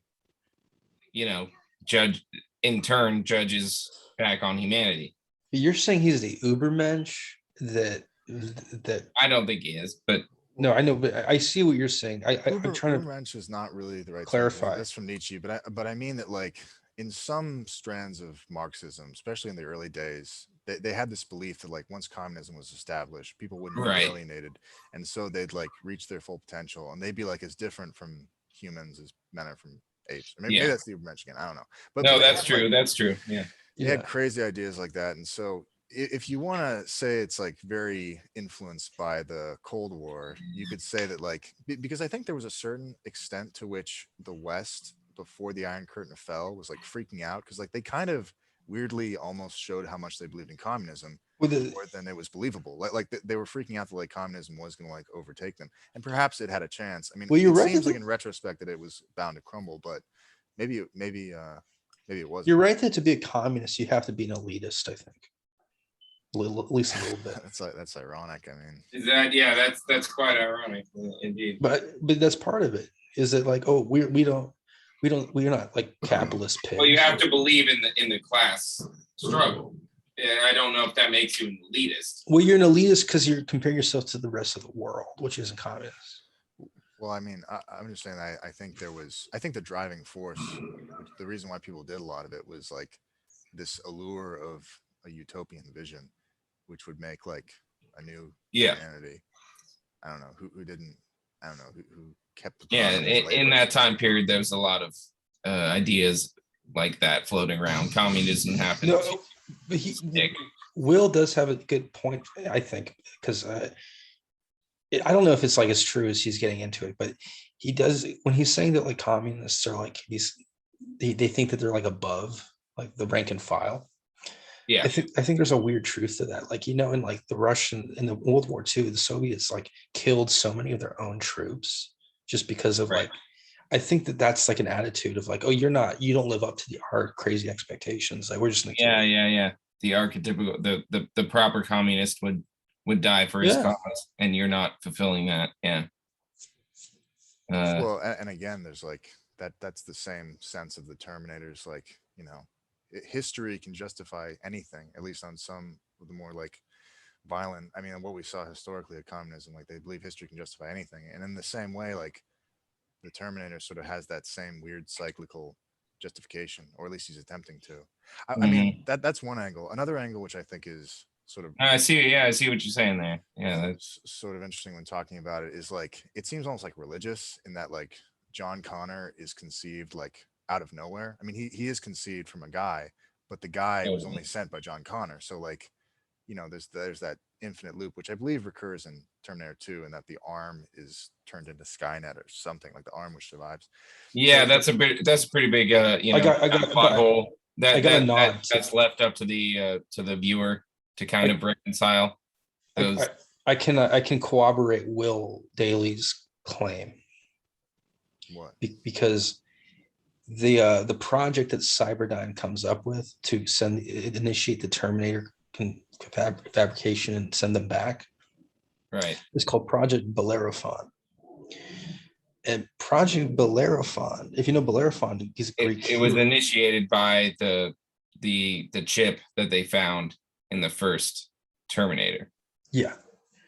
judges back on humanity. You're saying he's the Ubermensch that I don't think he is, but no, I know, but I see what you're saying. I'm trying to Ubermensch is not really the right clarify. term. That's from Nietzsche, but I mean that like in some strands of Marxism, especially in the early days, they had this belief that like once communism was established, people wouldn't be Right. alienated, and so they'd like reach their full potential, and they'd be like as different from humans as men are from apes. Or maybe that's the Ubermensch again. I don't know. But no, they that's had, true. like, That's true. Yeah. they had crazy ideas like that, and so if you want to say it's like very influenced by the Cold War, you could say that like because I think there was a certain extent to which the West before the Iron Curtain fell was like freaking out because like they kind of weirdly almost showed how much they believed in communism more than it was believable. Like they were freaking out that like communism was going to like overtake them, and perhaps it had a chance. I mean, it seems like in retrospect that it was bound to crumble, but maybe it wasn't. You're right that to be a communist, you have to be an elitist, I think. At least a little bit. That's ironic. I mean, is that that's quite ironic, indeed. But that's part of it. Is it like, oh, we're not like capitalist pigs. Well, you have to believe in the class struggle. And I don't know if that makes you an elitist. Well, you're an elitist because you're comparing yourself to the rest of the world, which isn't communist. Well, I mean, I'm just saying I think the driving force, the reason why people did a lot of it was like this allure of a utopian vision, which would make like a new humanity. I don't know who didn't. I don't know who kept. The in that time period, there was a lot of ideas like that floating around. Communism happened. No, but Will does have a good point, I think, because I don't know if it's like as true as he's getting into it, but he does when he's saying that like communists are like they think that they're like above like the rank and file. Yeah, I think there's a weird truth to that. Like, in like the Russian in the World War II, the Soviets like killed so many of their own troops just because of like I think that that's like an attitude of like, oh, you don't live up to our crazy expectations. Like we're just gonna kill Yeah, you. yeah. The archetypical, the proper communist would die for his Yeah. cause, and you're not fulfilling that. Yeah. Well, and again, there's like that's the same sense of the Terminators. Like, history can justify anything, at least on some of the more like violent. I mean, what we saw historically at communism, like they believe history can justify anything. And in the same way, like the Terminator sort of has that same weird cyclical justification, or at least he's attempting to. I mean, that's one angle. Another angle, which I think is sort of I see. Yeah, I see what you're saying there. Yeah, that's sort of interesting when talking about it, is like it seems almost like religious in that like John Connor is conceived like out of nowhere. I mean, he is conceived from a guy, but the guy was only sent by John Connor. So like, there's that infinite loop, which I believe recurs in Terminator 2, and that the arm is turned into Skynet or something, like the arm which survives. yeah. So That's a pretty big plot I hole got a nod. that's left up to the viewer to kind of reconcile those. I can corroborate Will Daly's claim. What? Because the project that Cyberdyne comes up with to initiate the Terminator fabrication and send them back, Right. is called Project Bellerophon. And Project Bellerophon, if you know Bellerophon, he's a Greek. It was initiated by the chip that they found in the first Terminator. Yeah.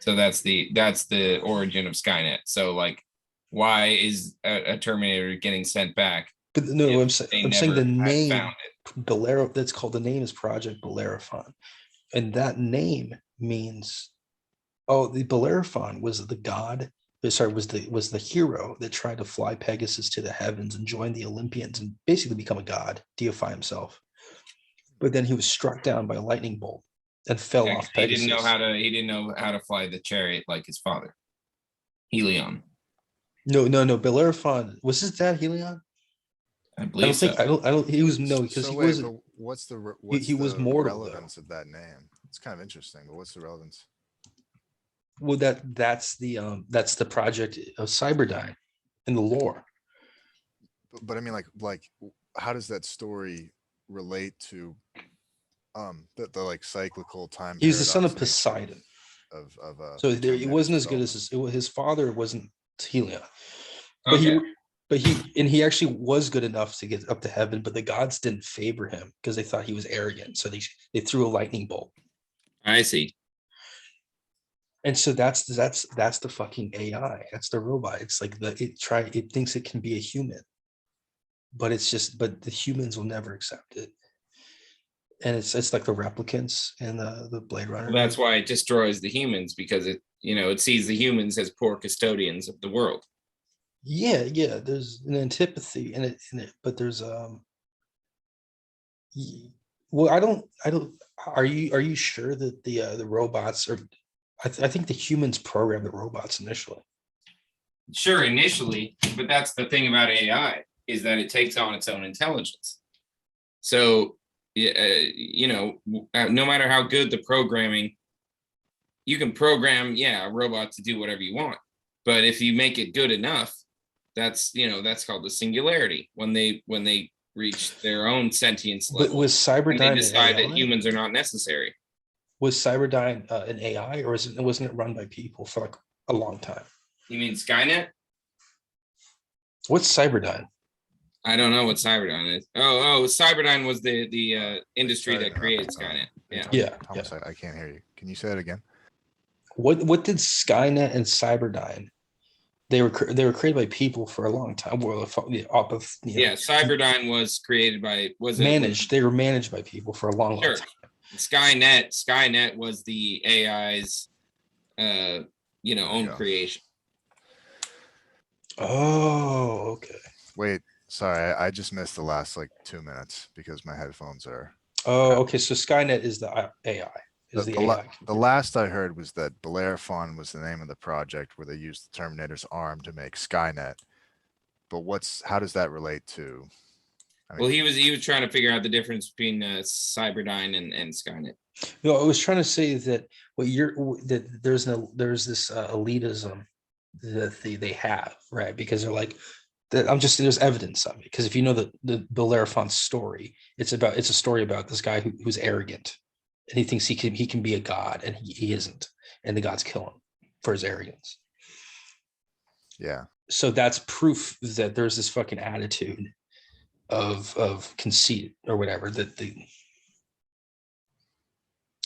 So that's the origin of Skynet. So like, why is a Terminator getting sent back? But no, I'm saying the name found it. that's called, the name is Project Bellerophon. And that name means, the Bellerophon was the god, was the hero that tried to fly Pegasus to the heavens and join the Olympians and basically become a god, deify himself. But then he was struck down by a lightning bolt and fell off Pegasus. He didn't know how to fly the chariot like his father, Helion. No. Bellerophon, was his dad Helion? I believe so. I don't. He was no, because he was. What's the he was mortal, relevance of that name? It's kind of interesting, but what's the relevance? Well, that's the project of Cyberdyne in the lore. But I mean, like, how does that story relate to the like cyclical time? He's the son of Poseidon. So he wasn't as good as his father wasn't Helion, but he actually was good enough to get up to heaven, but the gods didn't favor him because they thought he was arrogant, so they threw a lightning bolt. I see. And so that's the fucking AI. That's the robot. It's like it thinks it can be a human, but the humans will never accept it. And it's like the replicants and the Blade Runner. Well, that's why it destroys the humans, because it sees the humans as poor custodians of the world. Yeah. There's an antipathy in it, but there's well, I don't. Are you sure that the robots are? I think the humans programmed the robots initially. Sure, initially, but that's the thing about AI, is that it takes on its own intelligence. So, no matter how good the programming, you can program, a robot to do whatever you want. But if you make it good enough, that's called the singularity, when they reach their own sentience level. But was Cyberdyne, they decide that humans are not necessary. Was Cyberdyne an AI, or wasn't it run by people for like a long time? You mean Skynet? What's Cyberdyne? I don't know what Cyberdyne is. Oh, Cyberdyne was the industry that created Skynet. Yeah. Thomas, I can't hear you. Can you say it again? What did Skynet and Cyberdyne? They were created by people for a long time. Well, Cyberdyne was created by They were managed by people for a long time. Skynet was the AI's own creation. Oh, okay. Wait, sorry, I just missed the last like 2 minutes because my headphones are. Oh, okay. So Skynet is the AI. The last I heard was that Bellerophon was the name of the project where they used the Terminator's arm to make Skynet. But how does that relate to? Well, he was trying to figure out the difference between Cyberdyne and Skynet. No, I was trying to say that there's this elitism that they have, right? Because they're like, there's evidence of it, because if you know the Bellerophon story, it's a story about this guy who's arrogant, and he thinks he can be a god, and he isn't, and the gods kill him for his arrogance. Yeah. So that's proof that there's this fucking attitude of conceit or whatever that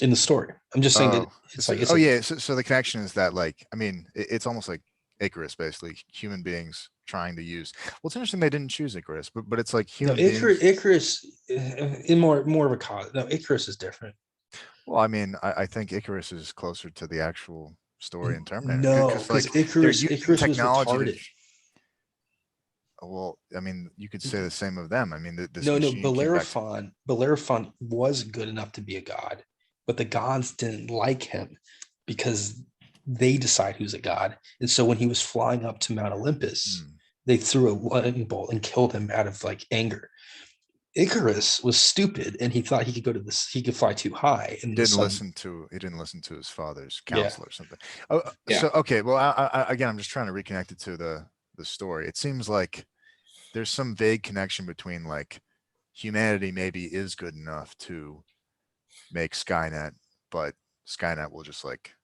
in the story. I'm just saying that So the connection is that, like, I mean, it's almost like Icarus, basically human beings trying to use. Well, it's interesting they didn't choose Icarus, but it's like human beings. Icarus in more of a cause. No, Icarus is different. Well, I mean, I think Icarus is closer to the actual story in Terminator. No, because like, Icarus was retarded. Well, I mean, you could say the same of them. I mean, No, Bellerophon was good enough to be a god, but the gods didn't like him because they decide who's a god. And so when he was flying up to Mount Olympus, they threw a lightning bolt and killed him out of like anger. Icarus was stupid, and he thought he could fly too high. And he didn't listen to his father's counsel or something. Oh, Yeah. So okay. Well, I again, I'm just trying to reconnect it to the story. It seems like there's some vague connection between, like, humanity maybe is good enough to make Skynet, but Skynet will just like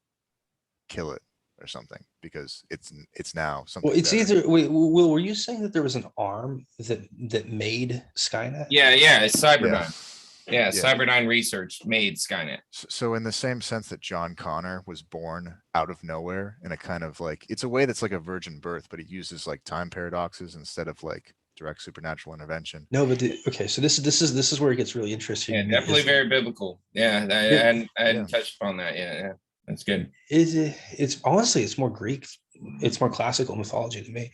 kill it or something because it's now something. Well, it's better. either. Wait, Will, were you saying that there was an arm that made Skynet? Yeah, it's Cyberdyne. Yeah, Cyberdyne Research made Skynet. So in the same sense that John Connor was born out of nowhere in a kind of like, it's a way that's like a virgin birth, but it uses like time paradoxes instead of like direct supernatural intervention. No, but okay, so this is where it gets really interesting. Yeah, definitely very biblical. Yeah, I hadn't touched upon that. Yeah, that's good. It's honestly, it's more Greek. It's more classical mythology to me.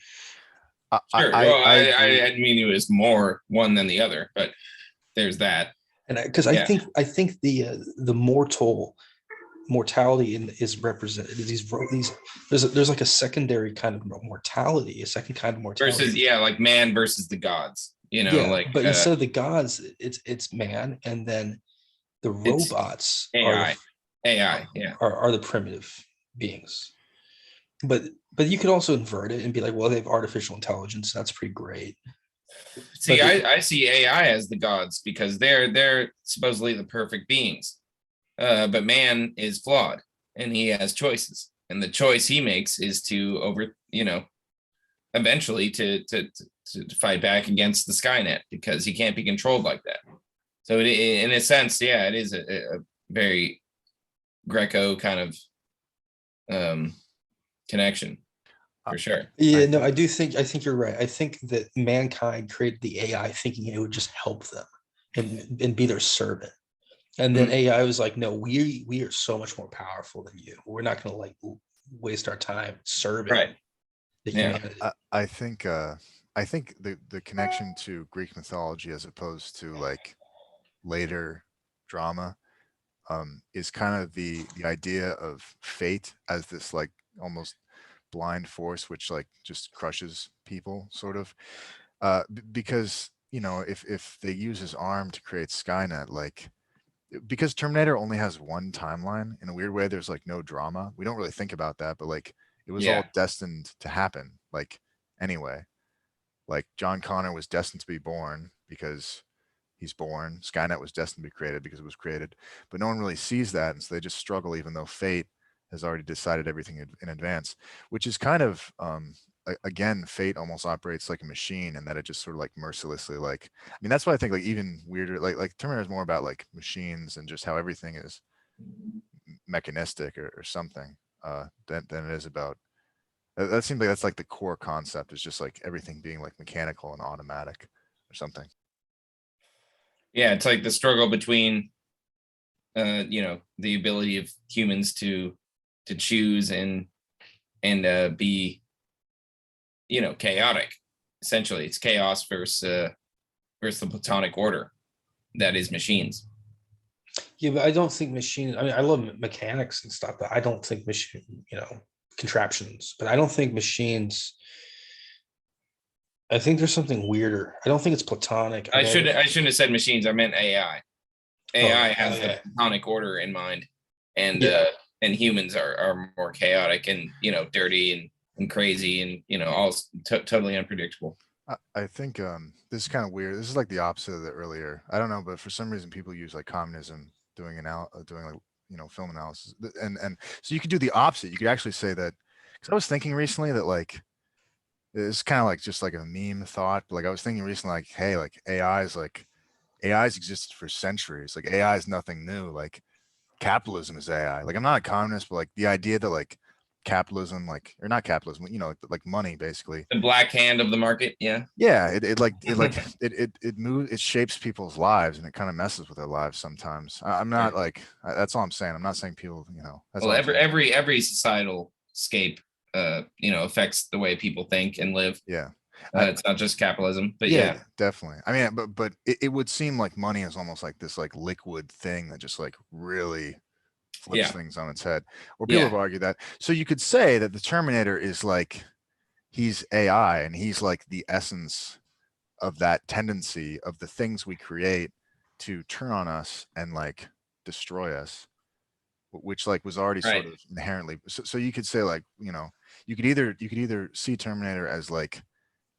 Sure. I mean, it was more one than the other, but there's that. And because I think the mortality is represented. There's like a secondary kind of mortality, a second kind of mortality versus like man versus the gods. But instead of the gods, it's man, and then the robots AI. are the primitive beings. But you could also invert it and be like, well, they have artificial intelligence. That's pretty great. See, I see AI as the gods because they're supposedly the perfect beings, but man is flawed and he has choices, and the choice he makes is to eventually to fight back against the Skynet because he can't be controlled like that. So in a sense, it is a very Greco kind of connection. For sure. Yeah, no, I think you're right. I think that mankind created the AI thinking it would just help them and be their servant. And then AI was like, no, we are so much more powerful than you. We're not going to like waste our time serving the humanity. I think the connection to Greek mythology as opposed to like later drama is kind of the idea of fate as this like almost blind force which like just crushes people sort of because if they use his arm to create Skynet, like, because Terminator only has one timeline, in a weird way there's like no drama. We don't really think about that, but like it was all destined to happen. Like anyway, like John Connor was destined to be born because he's born. Skynet was destined to be created because it was created, but no one really sees that, and so they just struggle even though fate has already decided everything in advance, which is kind of again, fate almost operates like a machine, and that it just sort of like mercilessly, like, I mean, that's why I think like even weirder, like Terminator is more about like machines and just how everything is mechanistic or something than it is about. That seems like that's like the core concept, is just like everything being like mechanical and automatic or something. Yeah, it's like the struggle between the ability of humans to choose and be chaotic. Essentially, it's chaos versus the platonic order that is machines. Yeah, but I don't think machines. I mean, I love mechanics and stuff, but I don't think machine, contraptions. But I don't think machines. I think there's something weirder. I don't think it's platonic. I shouldn't have said machines. I meant AI. AI has the platonic order in mind, and humans are more chaotic and dirty and crazy and all totally unpredictable. I think this is kind of weird. This is like the opposite of the earlier. I don't know, but for some reason people use like communism doing like film analysis, and so you could do the opposite. You could actually say that because I was thinking recently that like it's kind of like just like a meme thought. But like I was thinking recently, like, hey, like AI's existed for centuries. Like AI is nothing new. Like capitalism is AI. Like I'm not a communist, but like the idea that like capitalism, like or not capitalism, like money basically. The black hand of the market. Yeah. Yeah, it shapes people's lives and it kind of messes with their lives sometimes. I'm not like that's all I'm saying. I'm not saying people, that's Well, all I'm saying. every societal scape, affects the way people think and live. Yeah. It's not just capitalism, but yeah. Definitely. I mean, but it would seem like money is almost like this like liquid thing that just like really flips Yeah. things on its head. Or people have argued that. So you could say that the Terminator is like he's AI and he's like the essence of that tendency of the things we create to turn on us and like destroy us, which like was already sort Right. of inherently. So you could say like, you could either see Terminator as like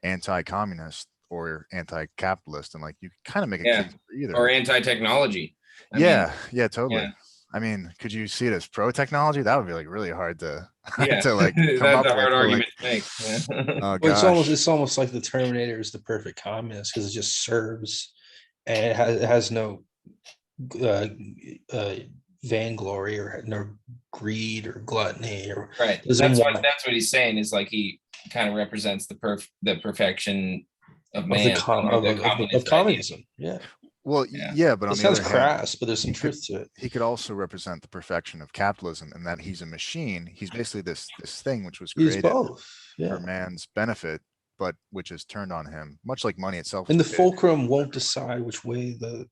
anti-communist or anti-capitalist, and like you kind of make a Yeah. case for either. Or anti-technology. Yeah, totally. yeah. I mean, could you see it as pro-technology? That would be like really hard to Yeah. to like come That's up a hard with. argument Like, to make. Yeah. oh Well, gosh, it's almost like the Terminator is the perfect communist because it just serves, and it has no uh, uh, vainglory or no greed or gluttony or Right. doesn't want That's what he's saying is like he kind of represents the perfection of of man, of communism. Yeah, well, Yeah. yeah, but it on the sounds other hand, crass, but there's some truth to it. he could also represent the perfection of capitalism in that he's a machine. He's basically this thing which was He's created both. for Yeah, man's benefit, but which is turned on him, much like money itself. and the was created. fulcrum won't decide which way the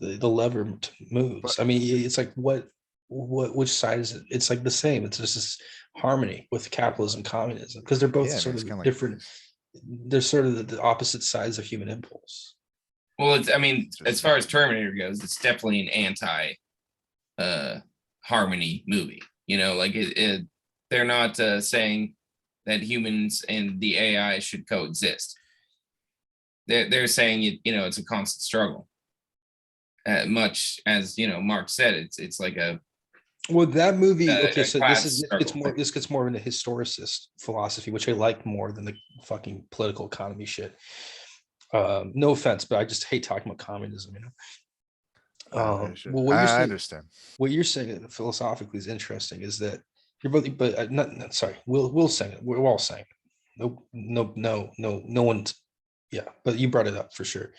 lever moves. But- I mean, it's like which side is it? It's like the same. It's just this harmony with capitalism, communism, because they're both Yeah, I mean, sort it's of kinda like different. They're sort of the opposite sides of human impulse. Well, I mean, as far as Terminator goes, it's definitely an anti harmony movie. Like they're not saying that humans and the AI should coexist. They're saying it's a constant struggle. Much as Mark said, it's like a Well, that movie. Okay, a so class this struggle. gets more. This gets more into historicist philosophy, which I like more than the fucking political economy shit. No offense, but I just hate talking about communism. Well, I understand. what you're saying philosophically is interesting. Is that you're both, but not sorry. We'll say it. We're all saying it. No one's. Yeah, but you brought it up for sure.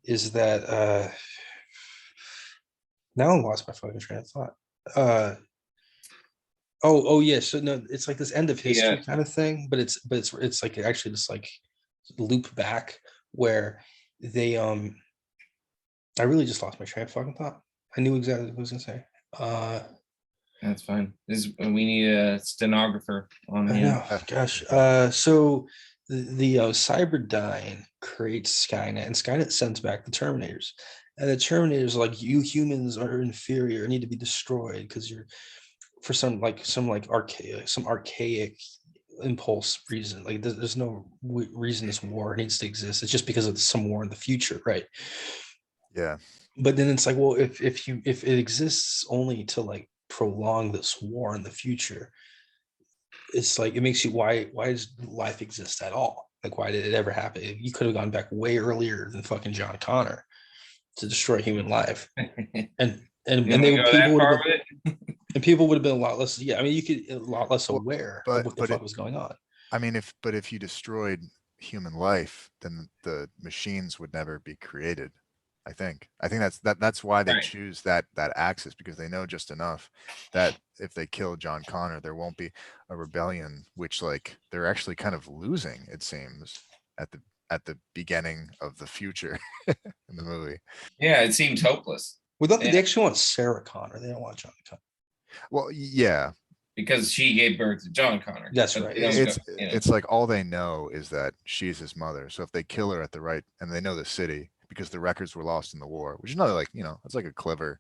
Is that now I lost my fucking train of thought. Oh yeah. So no, it's like this end of history kind of thing, but it's like actually just like loop back where they I really just lost my train of fucking thought. I knew exactly what I was gonna say. That's fine. We need a stenographer on I hand. know, gosh. So the Cyberdyne creates Skynet, and Skynet sends back the Terminators, and the Terminators are like, you humans are inferior, need to be destroyed because you're for some archaic impulse reason. Like there's no reason this war needs to exist. It's just because of some war in the future, right? Yeah. But then it's like, well, if it exists only to like prolong this war in the future, it's like it makes you why does life exist at all? Like why did it ever happen? You could have gone back way earlier than fucking John Connor to destroy human life, and people would have been a lot less. Yeah, I mean, you could a lot less aware of what the fuck was going on. I mean, if you destroyed human life, then the machines would never be created. I think that's why they choose that axis, because they know just enough that if they kill John Connor, there won't be a rebellion, which like they're actually kind of losing, it seems, at the beginning of the future in the movie. Yeah, it seems hopeless. They actually want Sarah Connor. They don't want John Connor. Well, yeah, because she gave birth to John Connor. That's right. It's like all they know is that she's his mother. So if they kill her at the right, and they know the city because the records were lost in the war, which is another like it's like a clever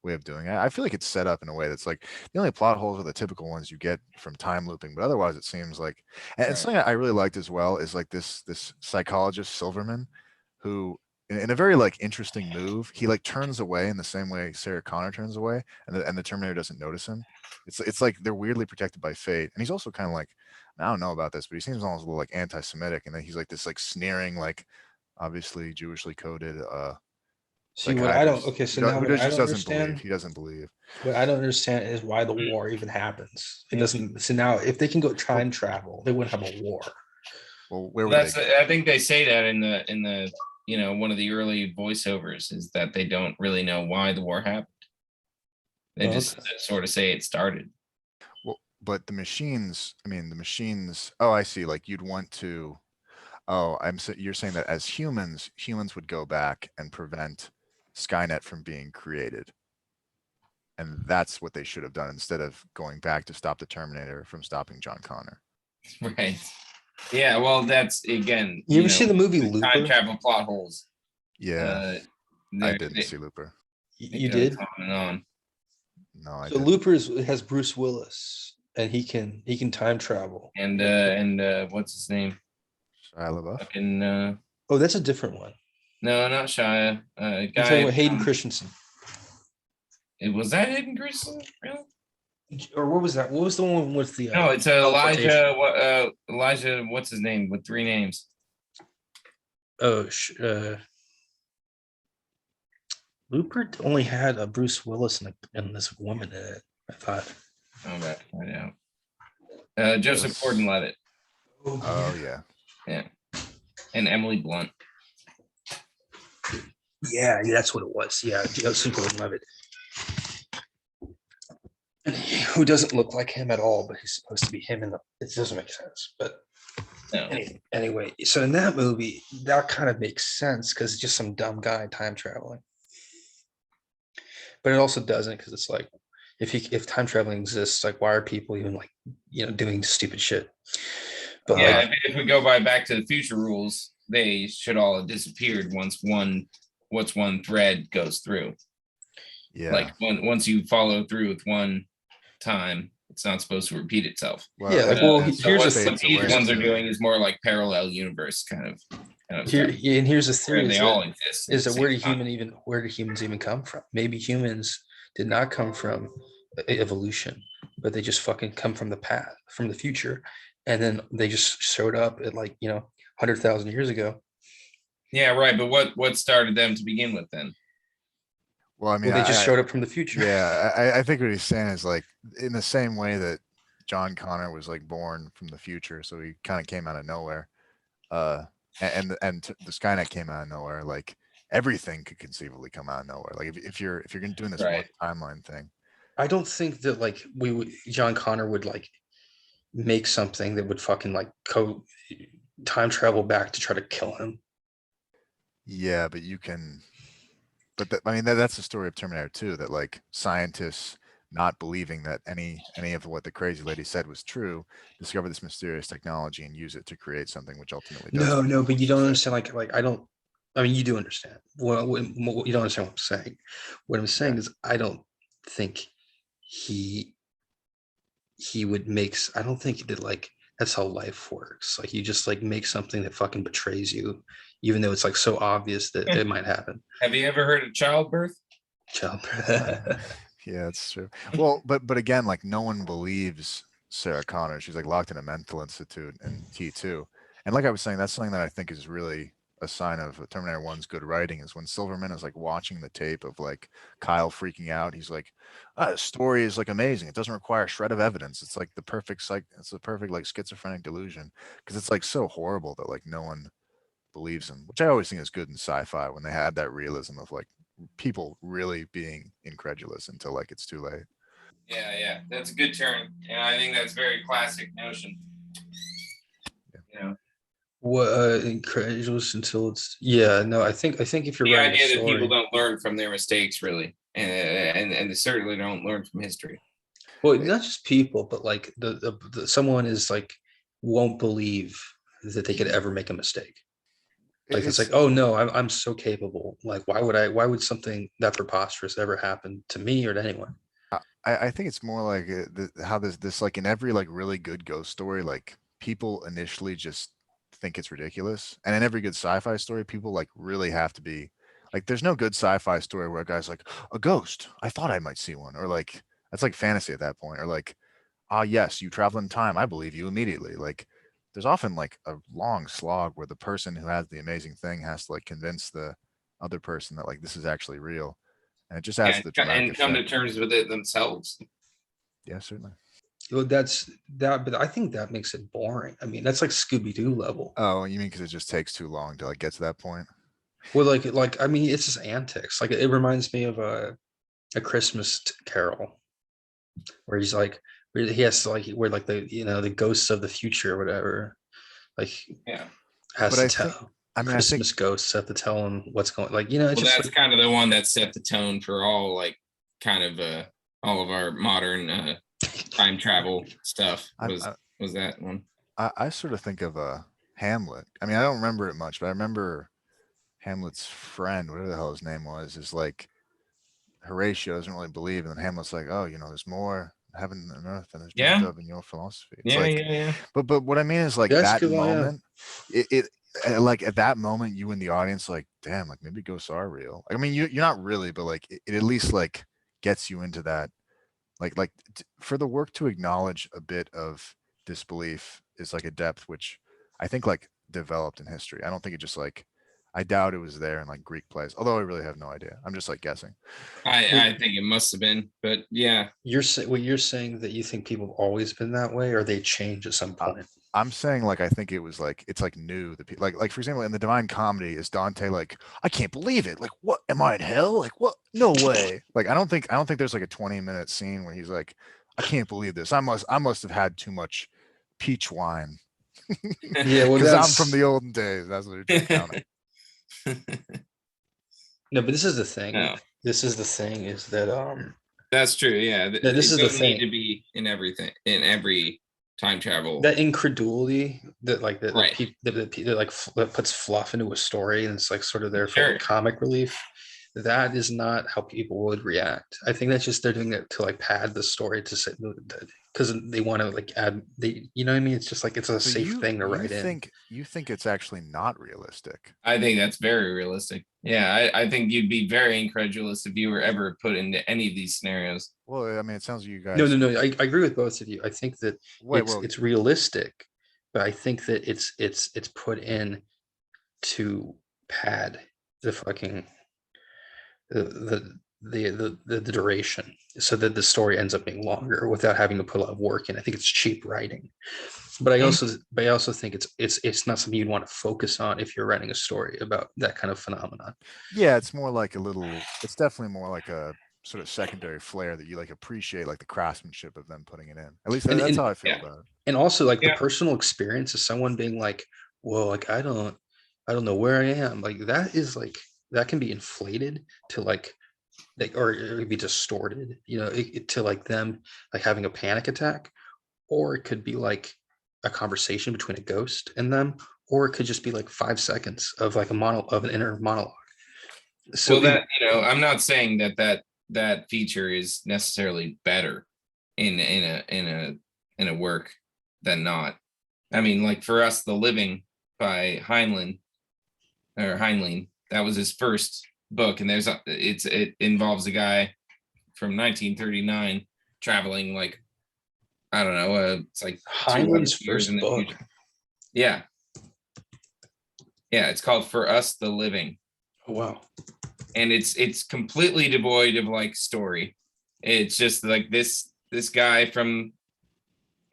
way of doing it. I feel like it's set up in a way that's like the only plot holes are the typical ones you get from time looping, but otherwise it seems like, and Right. something I really liked as well is like this psychologist Silverman, who in a very like interesting move, he like turns away in the same way Sarah Connor turns away, and the Terminator doesn't notice him. It's like they're weirdly protected by fate, and he's also kind of like, I don't know about this, but he seems almost a little like anti-Semitic, and then he's like this like sneering like obviously Jewishly coded See, what I don't, psychiatrist okay, so who, now who what I just don't doesn't believe. understand, He doesn't believe. what I don't understand is why the Mm. war even happens. It doesn't, so now if they can go time travel, they wouldn't have a war. Well, where would they? That's I think they say that in the one of the early voiceovers is that they don't really know why the war happened. They Oh, just okay. sort of say it started. Well, but the machines. I mean, the machines. Oh, I see. Like you'd want to. Oh, you're saying that as humans, humans would go back and prevent Skynet from being created, and that's what they should have done instead of going back to stop the Terminator from stopping John Connor. Right. Yeah, well, that's again. You ever see the movie time Looper? travel plot holes. Yeah, I didn't They see Looper. You go did? on and on. No, I So didn't. Looper has Bruce Willis, and he can time travel. And what's his name? Shia LaBeouf. Fucking Oh, that's a different one. no, not Shia. You're talking Guy. about Hayden Christensen. Was that Hayden Christensen? Really? Or what was that? What was the one with the No, it's teleportation? Elijah. Elijah? What's his name with 3 names? Oh, Looper only had a Bruce Willis and this woman in it, I thought. I'm about to find out. Joseph Yes. Gordon-Levitt. Oh yeah. Yeah, and Emily Blunt. Yeah, that's what it was. Yeah, Joseph Gordon-Levitt. Who doesn't look like him at all, but he's supposed to be him in the. It doesn't make sense, but No. anyway. So in that movie, that kind of makes sense because it's just some dumb guy time traveling. But it also doesn't because it's like, if time traveling exists, like why are people even like doing stupid shit? But Yeah, like, if we go by Back to the Future rules, they should all have disappeared once one thread goes through. Yeah. Like once you follow through with one time, it's not supposed to repeat itself. Well, yeah, like, well, and So here's what a these fades away ones are too. doing is more like parallel universe kind of here, stuff, and here's the where theory: they all exist. is at that the same time. where did humans even come from? Maybe humans did not come from evolution, but they just fucking come from the past, from the future, and then they just showed up at 100,000 years ago. Yeah, right. But what started them to begin with then? Well, I mean, Well, they just showed up from the future. Yeah, I think what he's saying is like in the same way that John Connor was like born from the future, so he kind of came out of nowhere. And the Skynet came out of nowhere. Like everything could conceivably come out of nowhere. Like if you're doing this one Right. timeline thing. I don't think that John Connor would make something that would fucking time travel back to try to kill him. Yeah, but you can. But I mean, that's the story of Terminator 2. That like scientists not believing that any of what the crazy lady said was true, discover this mysterious technology and use it to create something which ultimately does. No, but you don't understand. I don't. I mean, you do understand. Well, you don't understand what I'm saying. What I'm saying is, I don't think he would make. I don't think that that's how life works. Like you just make something that fucking betrays you, even though it's so obvious that it might happen. Have you ever heard of childbirth? Yeah, it's true. Well, but again, like no one believes Sarah Connor. She's like locked in a mental institute in T2. And like I was saying, that's something that I think is really a sign of Terminator 1's good writing is when Silverman is like watching the tape of like Kyle freaking out. He's like, the story is like amazing. It doesn't require a shred of evidence. It's like the perfect it's the perfect like schizophrenic delusion because it's like so horrible that like no one believes him, which I always think is good in sci-fi when they had that realism of like people really being incredulous until like it's too late. Yeah, that's a good turn, and I think that's very classic notion. What incredulous until it's no. I think if you're The writing idea a that story, people don't learn from their mistakes, really, and they certainly don't learn from history. well, not just people, but the someone is won't believe that they could ever make a mistake. Like it's like, oh no, I'm so capable. Like why would something that preposterous ever happen to me or to anyone? I think it's more like how this like in every like really good ghost story, like people initially just think it's ridiculous, and in every good sci-fi story, people like really have to be like, there's no good sci-fi story where a guy's like, a ghost, I thought I might see one, or like that's like fantasy at that point, or like, ah yes, you travel in time, I believe you immediately. Like there's often like a long slog where the person who has the amazing thing has to like convince the other person that like this is actually real, and it just adds Yeah, to the dramatic and come to effect. terms with it themselves. Yeah, certainly. Well, that's that, but I think that makes it boring. I mean, that's like Scooby Doo level. Oh, you mean because it just takes too long to like get to that point? Well, like I mean, it's just antics. Like it reminds me of a Christmas Carol where he's like, where he has to like, where like the the ghosts of the future or whatever, like Yeah. has But to I think, tell I mean, I think, Christmas ghosts have to tell him what's going. Like it's Well, just that's like kind of the one that set the tone for all like kind of all of our modern time travel stuff I, was that one. I sort of think of Hamlet. I mean, I don't remember it much, but I remember Hamlet's friend, whatever the hell his name was, is like Horatio doesn't really believe, and then Hamlet's like, oh, there's more heaven and earth than is dreamed Yeah. of in your philosophy. It's Yeah, like, yeah, yeah. but what I mean is like yes, that because I moment, it like at that moment, you in the audience like, damn, like maybe ghosts are real. I mean, you're not really, but like it at least like gets you into that, for the work to acknowledge a bit of disbelief is like a depth which I think like developed in history. I don't think it just like, I doubt it was there in like Greek plays, although I really have no idea. I'm just like guessing. I think it must have been, but yeah. you're saying what you're saying that you think people have always been that way, or they change at some Uh, point. I'm saying like I think it was like it's like new. Like for example in the Divine Comedy, is Dante like, I can't believe it. Like what, am I in hell? Like what? No way. Like I don't think there's like a 20-minute scene where he's like, I can't believe this. I must have had too much peach wine Yeah, well, because I'm from that's the olden days. That's what you're just counting. no, but this is the thing. No, This is the thing is that that's true. Yeah, no, this it is the doesn't need thing. to be in everything in every time travel. That incredulity that like that Right. people that like that puts fluff into a story and it's like sort of there for Sure. like comic relief. That is not how people would react. I think that's just they're doing it to like pad the story to say because they want to like add you know what I mean. It's just like it's a So safe thing to you write in. think you think it's actually not realistic? I think that's very realistic. Yeah, I think you'd be very incredulous if you were ever put into any of these scenarios. Well, I mean, it sounds like you No, guys. no, no. I agree with both of you. I think that Wait, well, it's realistic, but I think that it's put in to pad the fucking the duration so that the story ends up being longer without having to put a lot of work in. I think it's cheap writing. But I also think it's not something you'd want to focus on if you're writing a story about that kind of phenomenon. yeah, it's more like a little. It's definitely more like a sort of secondary flair that you like appreciate, like the craftsmanship of them putting it in. At least that's And how I feel Yeah. about it. and also like the Yeah. personal experience of someone being like, well, like I don't know where I am. Like that is like that can be inflated to like or it could be distorted, to like them like having a panic attack, or it could be like a conversation between a ghost and them, or it could just be like 5 seconds of like of an inner monologue. So Well, that I'm not saying that feature is necessarily better in a work than not. I mean, like for us, The Living by Heinlein, that was his first book, and it involves a guy from 1939 traveling like I don't know, it's like 200 Heinlein's years in first the book. future. Yeah, yeah, it's called For Us the Living, Oh, wow. and it's completely devoid of like story. It's just like this guy from,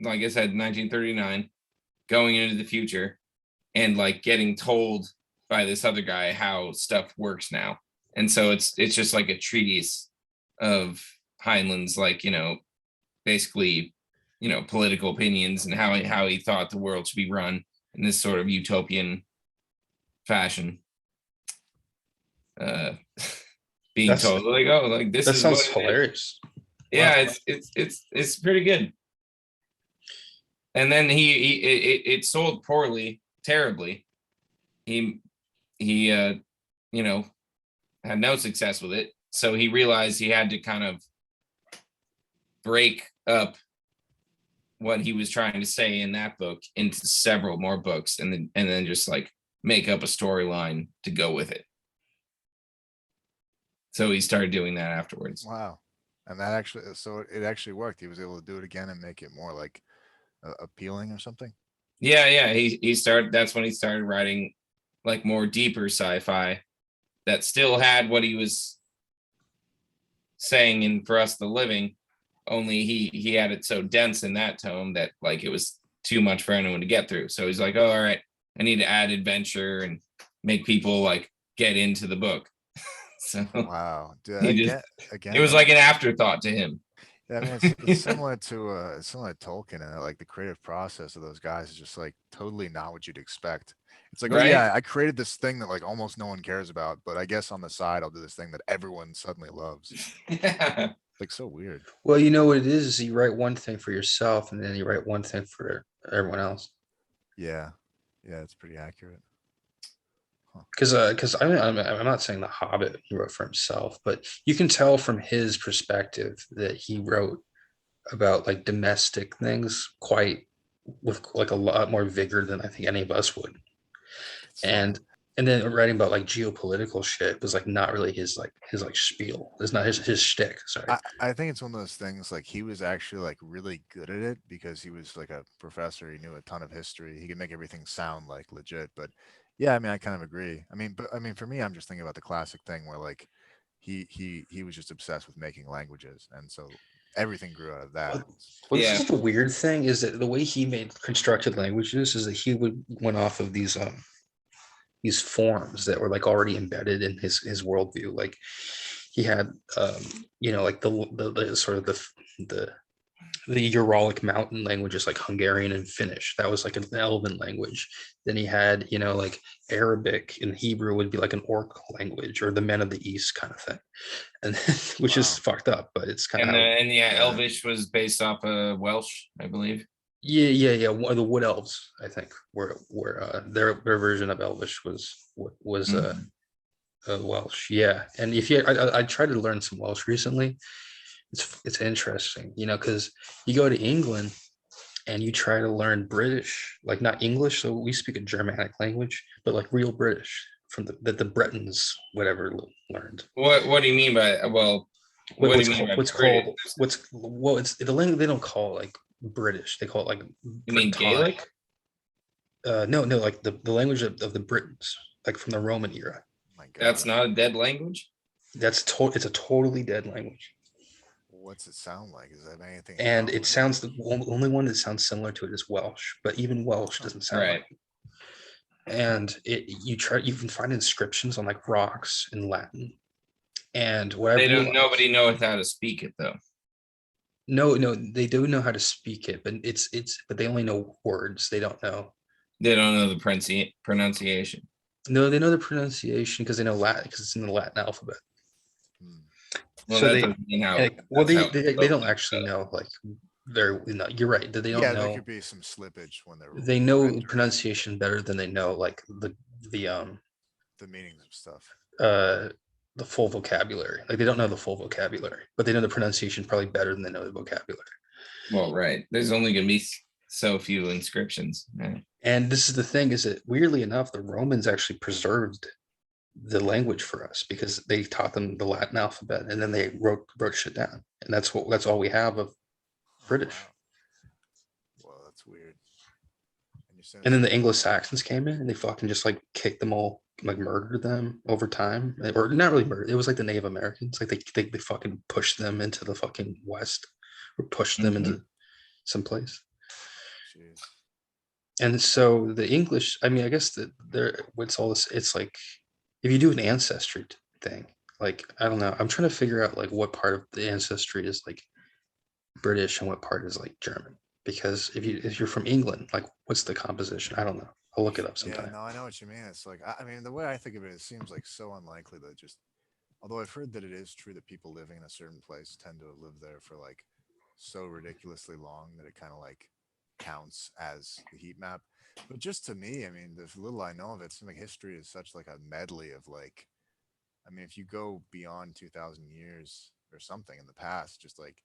like I said, 1939 going into the future and like getting told by this other guy how stuff works now. And so it's just like a treatise of Heinlein's, like, basically, political opinions and how he thought the world should be run in this sort of utopian fashion. Being That's told like, oh, like this that is what sounds it is. hilarious. Yeah, Wow. it's pretty good. And then it sold poorly, terribly. He he you know, had no success with it. So he realized he had to kind of break up what he was trying to say in that book into several more books, and then just like make up a storyline to go with it. So he started doing that afterwards. Wow. And that actually, so it actually worked. He was able to do it again and make it more like appealing or something. Yeah. He started. That's when he started writing like more deeper sci-fi that still had what he was saying in For Us the Living. Only he had it so dense in that tome that like it was too much for anyone to get through. So he's like, oh, all right, I need to add adventure and make people like get into the book. So Wow. he just, Again, it was like an afterthought to him. I mean, it's similar to Tolkien, and like the creative process of those guys is just like totally not what you'd expect. It's like, oh Right? yeah, I created this thing that like almost no one cares about, but I guess on the side I'll do this thing that everyone suddenly loves. Yeah. Like so weird. Well, you know what it is you write one thing for yourself and then you write one thing for everyone else. Yeah, yeah, it's pretty accurate. Because I'm not saying the Hobbit he wrote for himself, but you can tell from his perspective that he wrote about like domestic things quite with like a lot more vigor than I think any of us would. It's And then writing about like geopolitical shit was like not really his like spiel. It's not his shtick. Sorry. I think it's one of those things like he was actually like really good at it because he was like a professor. He knew a ton of history. He could make everything sound like legit. But yeah, I mean, I kind of agree. I mean, but I mean, for me, I'm just thinking about the classic thing where like he was just obsessed with making languages, and so everything grew out of that. Well, this Yeah. is the weird thing is that the way he made constructed languages is that he would went off of these forms that were like already embedded in his worldview. Like he had like the sort of the Uralic mountain languages like Hungarian and Finnish. That was like an Elven language. Then he had, like Arabic and Hebrew would be like an Orc language or the Men of the East kind of thing. And which is fucked up, but it's kind of how. And Elvish was based off of Welsh, I believe. Yeah. The Wood Elves, I think, were their version of Elvish was Welsh. Yeah, and if I tried to learn some Welsh recently. It's interesting, because you go to England and you try to learn British, like not English. So we speak a Germanic language, but like real British from the Bretons, whatever learned. What do you mean by what do you mean by British? It's the language they don't call it like British. They call it like You mean Gaelic? No, like the language of the Britons, like from the Roman era. My God. That's not a dead language? It's a totally dead language. What's it sound like? Is that anything? And it sounds the only one that sounds similar to it is Welsh, but even Welsh doesn't sound Right. like it. And you can find inscriptions on like rocks in Latin, and wherever nobody knows how to speak it though. No, they do know how to speak it, but but they only know words. They don't know. They don't know the pronunciation. No, they know the pronunciation because they know Latin because it's in the Latin alphabet. Well, So that they doesn't mean how. they don't actually know like very. No, you're right. They don't know. There could be some slippage when they're. They know pronunciation better than they know like the meanings of stuff. The full vocabulary. Like they don't know the full vocabulary, but they know the pronunciation probably better than they know the vocabulary. Well, right. There's only going to be so few inscriptions. Right? And this is the thing: is that weirdly enough, the Romans actually preserved the language for us because they taught them the Latin alphabet, and then they wrote shit down, and that's all we have of British. Well, that's weird. And then the Anglo-Saxons came in and they fucking just like kicked them all, like murdered them over time, or not really murdered. It was like the Native Americans, like they fucking pushed them into the fucking West, or pushed them into someplace. Jeez. And so the English, I mean, I guess that what's all this? It's like if you do an ancestry thing, like I don't know, I'm trying to figure out like what part of the ancestry is like British and what part is like German. Because if you're from England, like what's the composition? I don't know. I'll look it up sometime. Yeah, no, I know what you mean. It's like I mean, the way I think of it, it seems like so unlikely that although I've heard that it is true that people living in a certain place tend to live there for like so ridiculously long that it kind of like counts as the heat map. But just to me, I mean, the little I know of it, seems like history is such like a medley of like, I mean, if you go beyond 2,000 years or something in the past, just like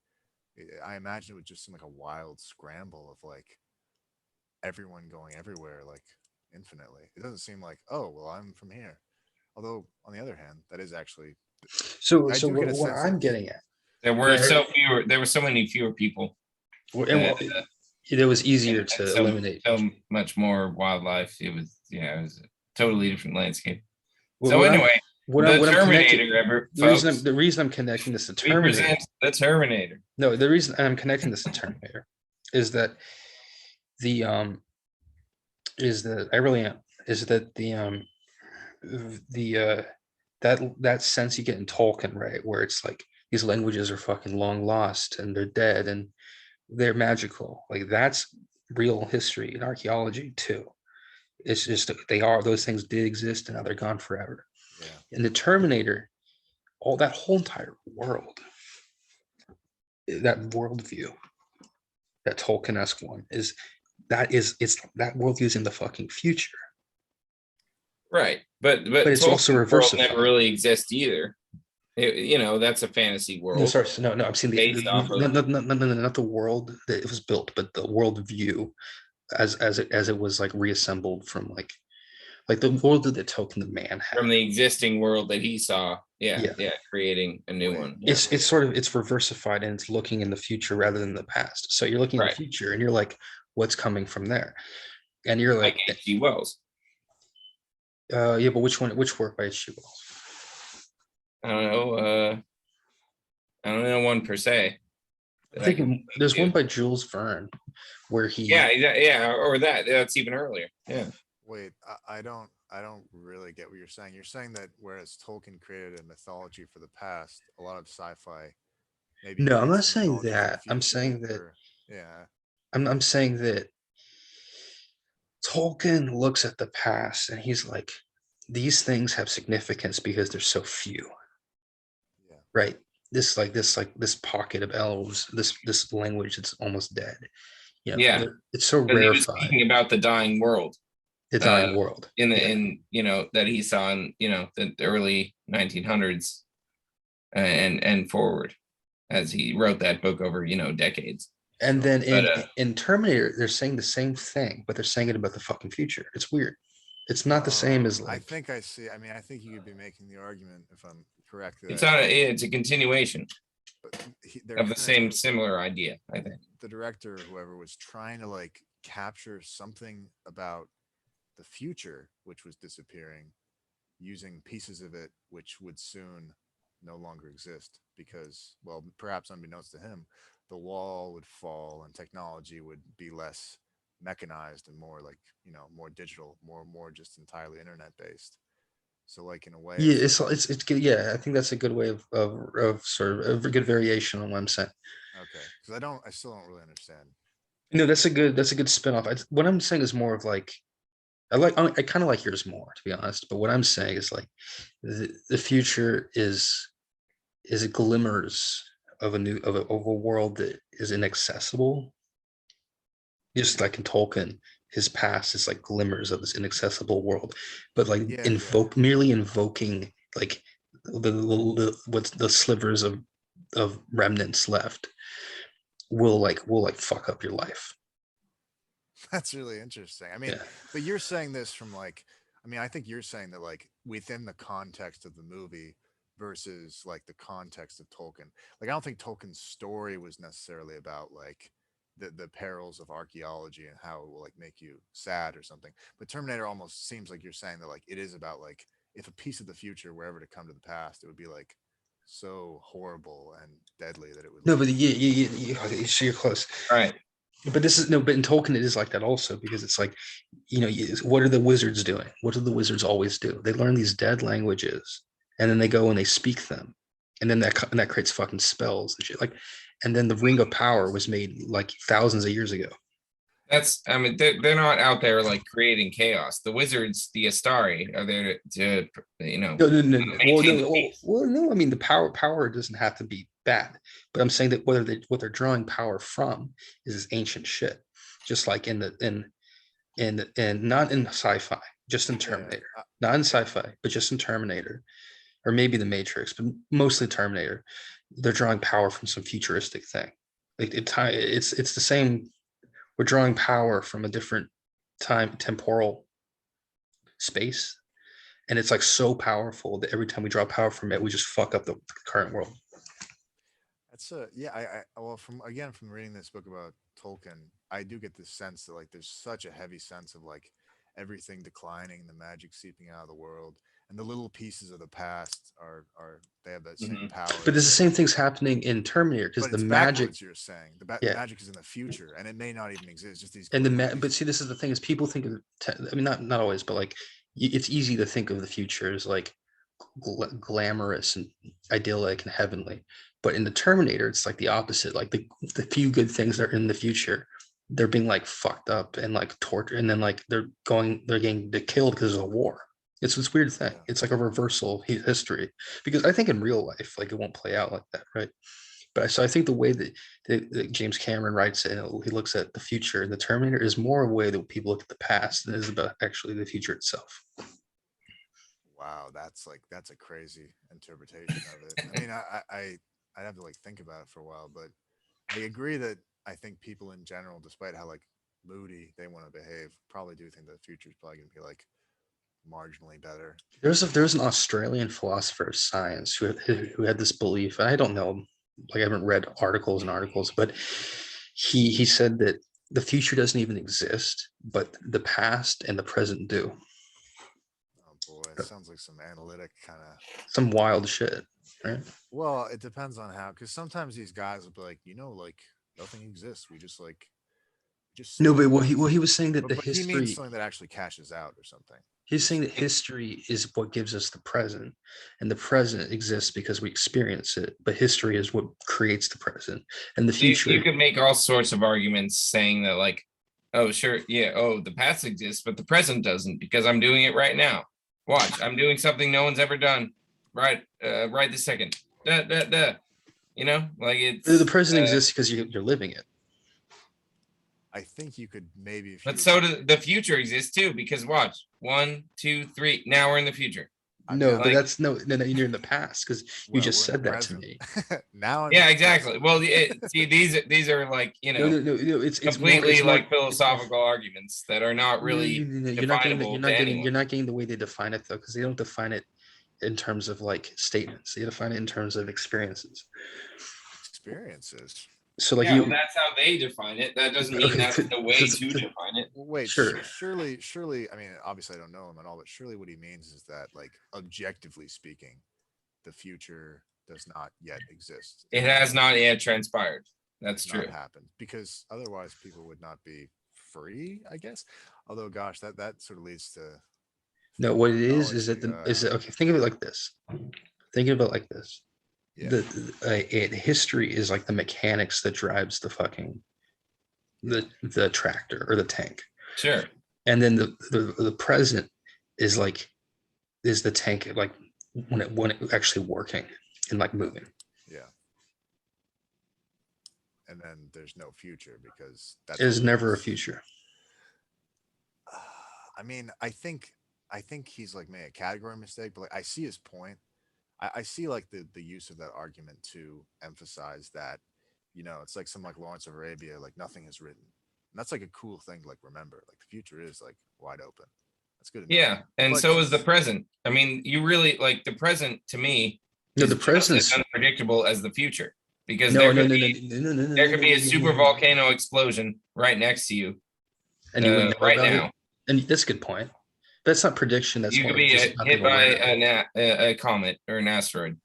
I imagine it would just seem like a wild scramble of like everyone going everywhere, like infinitely. It doesn't seem like, oh, well, I'm from here. Although on the other hand, that is actually, So I so do get a what sense I'm that getting at, There were right, so many fewer people, and uh, it was easier and to so eliminate. much more wildlife. It was a totally different landscape. What, So what I'm anyway, the what I'm connecting, Terminator, the folks. reason I'm connecting this to We Terminator. present the Terminator. No, the reason I'm connecting this to Terminator is that the is that I really am is that the that sense you get in Tolkien, right, where it's like these languages are fucking long lost and they're dead and they're magical. Like that's real history and archaeology too. It's just that those things did exist and now they're gone forever. yeah. In the Terminator, all that whole entire world, that worldview, that Tolkien-esque one is it's that world is in the fucking future. Right, but But it's also Tolkien's world reversified. never really exists either. That's a fantasy world. No, sorry, no, I'm saying based off of- not the world that it was built, but the world view as it was like reassembled from like the world that Tolkien the man had. from the existing world that he saw. Yeah. Creating a new Wait, one. Yeah. It's sort of it's reversified and it's looking in the future rather than the past. So you're looking in Right. the future and you're like, what's coming from there? And you're like like, H.G. Wells. yeah, but which work by H.G. Wells? I don't know. I don't know one per se. I think there's one by Jules Verne where he Yeah, or that's even earlier. Yeah. Wait, I don't really get what you're saying. You're saying that whereas Tolkien created a mythology for the past, a lot of sci-fi maybe No, I'm not creates a saying mythology for the that. I'm future, saying that or- yeah. I'm saying that Tolkien looks at the past and he's like, these things have significance because there's so few, Yeah. right? This pocket of elves, this language that's almost dead. Yeah. It's so Because he was rarefied. speaking about the dying world. The dying world. In that he saw in the early 1900s and forward, as he wrote that book over decades. And then But, in Terminator, they're saying the same thing, but they're saying it about the fucking future. It's weird. It's not the same as I like think I see. I mean, I think you could be making the argument, if I'm correct, that it's a continuation but they're of the kinda- similar idea, I think. the director or whoever was trying to like capture something about the future which was disappearing using pieces of it which would soon no longer exist because, well, perhaps unbeknownst to him, the wall would fall and technology would be less mechanized and more like, more digital, more just entirely internet based. So like in a way, yeah, it's like, it's good. Yeah, I think that's a good way of sort of a good variation on what I'm saying. okay, because I still don't really understand. No, that's a good spin-off. What I'm saying is more of like I kind of like yours more, to be honest. But what I'm saying is like the future is glimmers of of a world that is inaccessible. Just like in Tolkien, his past is like glimmers of this inaccessible world, but like Yeah, merely invoking like what's the slivers of remnants left will like fuck up your life. that's really interesting. I mean, Yeah. but you're saying this from like, I mean, I think you're saying that like within the context of the movie versus like the context of Tolkien. Like, I don't think Tolkien's story was necessarily about like the perils of archaeology and how it will like make you sad or something. But Terminator almost seems like you're saying that like it is about like if a piece of the future were ever to come to the past, it would be like so horrible and deadly that it would No, leave but you- okay, so you're close. Right. But this is no, but in Tolkien it is like that also because it's like, what are the wizards doing? What do the wizards always do? They learn these dead languages and then they go and they speak them, and then that creates fucking spells and shit. Like, and then the Ring of Power was made like thousands of years ago. I mean, they're not out there like creating chaos. The wizards, the Astari, are there to No. Well, maintain the no, peace. no. I mean, the power doesn't have to be bad, but I'm saying that what they're drawing power from is this ancient shit. just like in not in sci-fi, just in Terminator, not in sci-fi, but just in Terminator, or maybe the Matrix, but mostly Terminator. They're drawing power from some futuristic thing. Like it's the same. We're drawing power from a different temporal space, and it's like so powerful that every time we draw power from it, we just fuck up the current world. That's well, from reading this book about Tolkien, I do get this sense that like there's such a heavy sense of like everything declining, the magic seeping out of the world, and the little pieces of the past are they have that same power. But there's the same things happening in Terminator, because the magic, you're saying the magic is in the future, and it may not even exist. Just these and but see, this is the thing: is people think of, I mean, not always, but like it's easy to think of the future as like glamorous and idyllic and heavenly, but in the Terminator, it's like the opposite. Like the few good things that are in the future, they're being like fucked up and like tortured, and then like they're getting killed because of a war. It's this weird thing. It's like a reversal of history, because I think in real life, like it won't play out like that, right? But so I think the way that James Cameron writes it, and he looks at the future in the Terminator, is more a way that people look at the past than it is about actually the future itself. Wow, that's a crazy interpretation of it. I mean, I'd have to like think about it for a while, but I agree that I think people in general, despite how like moody they want to behave, probably do think that the future is probably going to be like marginally better. There's an Australian philosopher of science who had this belief. I don't know, like I haven't read articles and articles, but he said that the future doesn't even exist, but the past and the present do. Oh boy, it sounds like some analytic kind of some wild shit, right? Well, it depends on how, because sometimes these guys will be like, like nothing exists. We just no, but he was saying that but the he history, means something that actually cashes out or something. He's saying that history is what gives us the present, and the present exists because we experience it, but history is what creates the present and the future. You could make all sorts of arguments saying that, like, oh, sure, yeah, oh, the past exists, but the present doesn't, because I'm doing it right now. Watch, I'm doing something no one's ever done right this second. Like it's the present exists because you're living it. I think you could maybe. But so does the future exists too, because watch, 1, 2, 3. Now we're in the future. No, but that's no. You're in the past, because you just said that to me. Now. Yeah, exactly. Well, see, these are like no, it's completely it's more, like philosophical arguments that are not really definable to anyone. You're not getting the way they define it though, because they don't define it in terms of like statements. They define it in terms of experiences. So like that's how they define it. That doesn't mean that's the way to define it. Wait, sure. Surely. I mean, obviously, I don't know him at all, but surely what he means is that, like, objectively speaking, the future does not yet exist. It has not yet transpired. That's true. Not happened, because otherwise people would not be free, I guess. Although, gosh, that sort of leads to. No, what it is that okay. Think of it like this. Yeah. The history is like the mechanics that drives the fucking the tractor or the tank. Sure. And then the present is the tank, like when it actually working and like moving. Yeah. And then there's no future, because there's never a future. I mean, I think he's like made a category mistake, but like, I see his point. I see like the use of that argument to emphasize that, it's like some like Lawrence of Arabia, like nothing is written. And that's like a cool thing to like remember. Like the future is like wide open. That's good. Yeah, and but so is the present. I mean, you really like the present to me. No, the present is unpredictable as the future, because there could be a super volcano explosion right next to you, and you wouldn't know right now. It. And that's a good point. That's not prediction. That's you could be hit by a comet or an asteroid.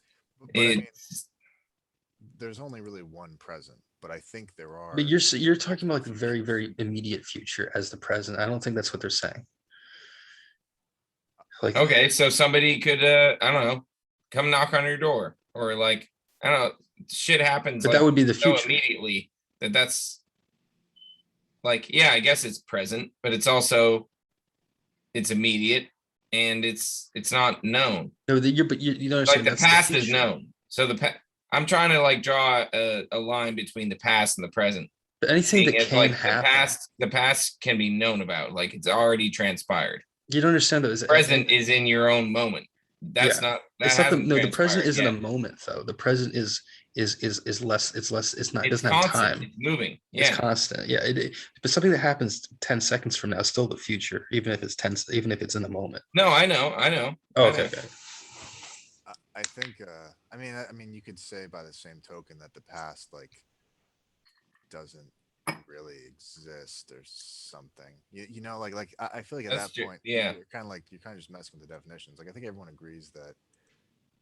There's only really one present, but I think there are. But you're talking about like the very, very immediate future as the present. I don't think that's what they're saying. Like, okay, so somebody could I don't know, come knock on your door, or like I don't know, shit happens. But like, that would be the future. So immediately that's like, yeah, I guess it's present, but it's also. It's immediate, and it's not known. No, you don't like the past is known. So I'm trying to like draw a line between the past and the present. But anything Seeing that as can like happen, the past can be known about, like it's already transpired. you don't understand though. Present is in your own moment. Yeah, That it's not the hasn't no. The present transpired isn't a yet. moment though. The present is less. It's less. It's not. It It's doesn't have constant. time. It's moving. It's Yeah. constant. Yeah. But something that happens 10 seconds from now is still the future, even if it's 10. Even if it's in the moment. No, I know. I know. Oh, I okay. know. Okay. I think I mean you could say by the same token that the past like doesn't really exist or something. You know, I feel like at That's that true. point Yeah. you're kind of just messing with the definitions. Like I think everyone agrees that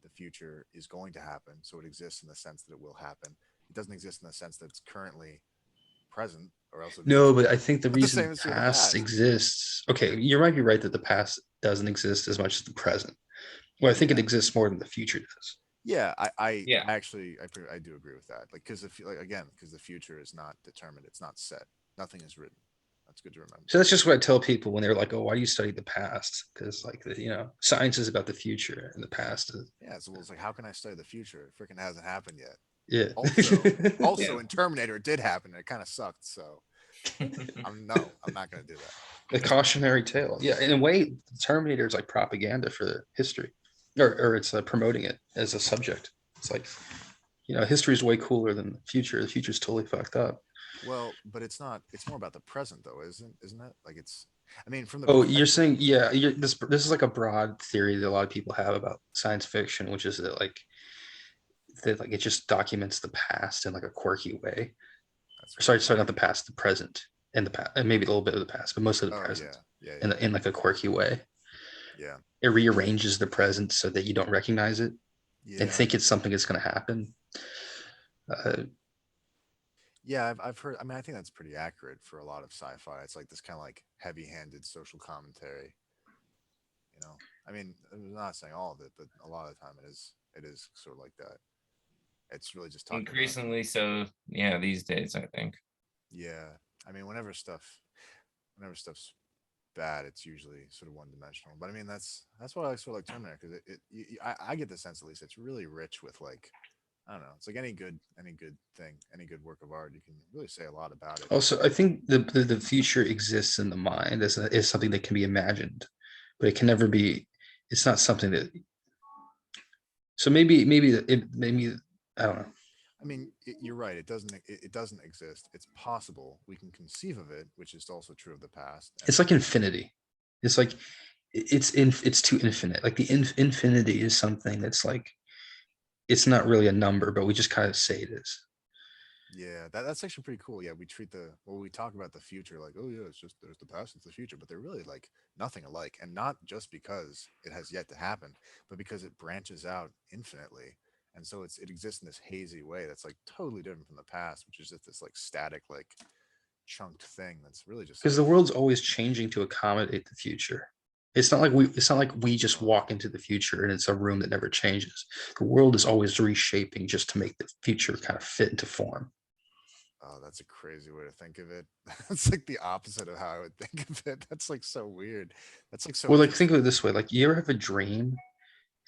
the future is going to happen, so it exists in the sense that it will happen. It doesn't exist in the sense that it's currently present, or else it'd be No, true. but I think the But the reason same the is true of the past past. exists. Okay, you might be right that the past doesn't exist as much as the present. Well, I think it Yeah. exists more than the future does. Yeah, I Yeah. actually I do agree with that. Like because like again, because the future is not determined, it's not set. Nothing is written. That's good to remember. So that's just what I tell people when they're like, "Oh, why do you study the past?" Because like science is about the future, and the past is Yeah, so it's like how can I study the future? It freaking hasn't happened yet. yeah. Also Yeah. in Terminator it did happen. It kind of sucked. So I'm not gonna do that. A cautionary tale. Yeah, in a way, Terminator is like propaganda for the history, or it's promoting it as a subject. It's like, history is way cooler than the future. The future's totally fucked up. Well, but it's not. It's more about the present, though, isn't it? Like it's. I mean, from the Oh, you're perspective. saying, yeah, this is like a broad theory that a lot of people have about science fiction, which is that it just documents the past in like a quirky way. That's Sorry, weird. not the past, the present, and the past, and maybe a little bit of the past, but most of the Oh present, yeah, yeah, in yeah, in like a quirky way. yeah, It rearranges the present so that you don't recognize it and yeah, think it's something that's going to happen. Uh, yeah. I've heard. I mean, I think that's pretty accurate for a lot of sci-fi. It's like this kind of like heavy-handed social commentary. You know, I mean, I'm not saying all of it, but a lot of the time it is sort of like that. It's really just talking about. Increasingly so. Yeah. These days, I think. Yeah, I mean, whenever stuff's bad, it's usually sort of one dimensional. But I mean, that's why I sort of like Terminator because I get the sense at least it's really rich with like I don't know. It's like any good thing, any good work of art. You can really say a lot about it. Also, I think the future exists in the mind as something that can be imagined, but it can never be. It's not something that. So maybe I don't know. I mean, you're right. It doesn't exist. It's possible we can conceive of it, which is also true of the past. And It's like infinity. It's like it's too infinite. Like the infinity is something that's like it's not really a number, but we just kind of say it is. yeah, that's actually pretty cool. Yeah, we talk about the future like, oh yeah, it's just there's the past, it's the future, but they're really like nothing alike, and not just because it has yet to happen, but because it branches out infinitely, and so it exists in this hazy way that's like totally different from the past, which is just this like static, like chunked thing that's really just Because like the world's always changing to accommodate the future. It's not like we just walk into the future and it's a room that never changes. The world is always reshaping just to make the future kind of fit into form. oh, that's a crazy way to think of it. That's like the opposite of how I would think of it. That's like so weird. That's like so Well, like think interesting. of it this way: like you ever have a dream,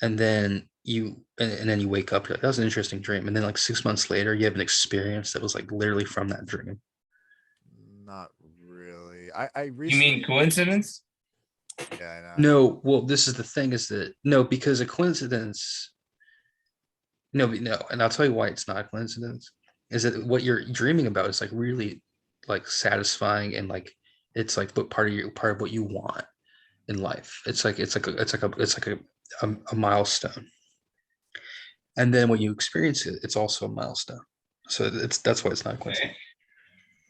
and then you wake up, you're like, that was an interesting dream, and then like 6 months later, you have an experience that was like literally from that dream. Not really. I You mean recently, coincidence? yeah, I know. No, well, this is the thing: is that no, because a coincidence. No, and I'll tell you why it's not a coincidence. Is that what you're dreaming about is like really like satisfying and like it's like what part of what you want in life. It's like a milestone. And then when you experience it, it's also a milestone. So that's why it's not a coincidence. Okay.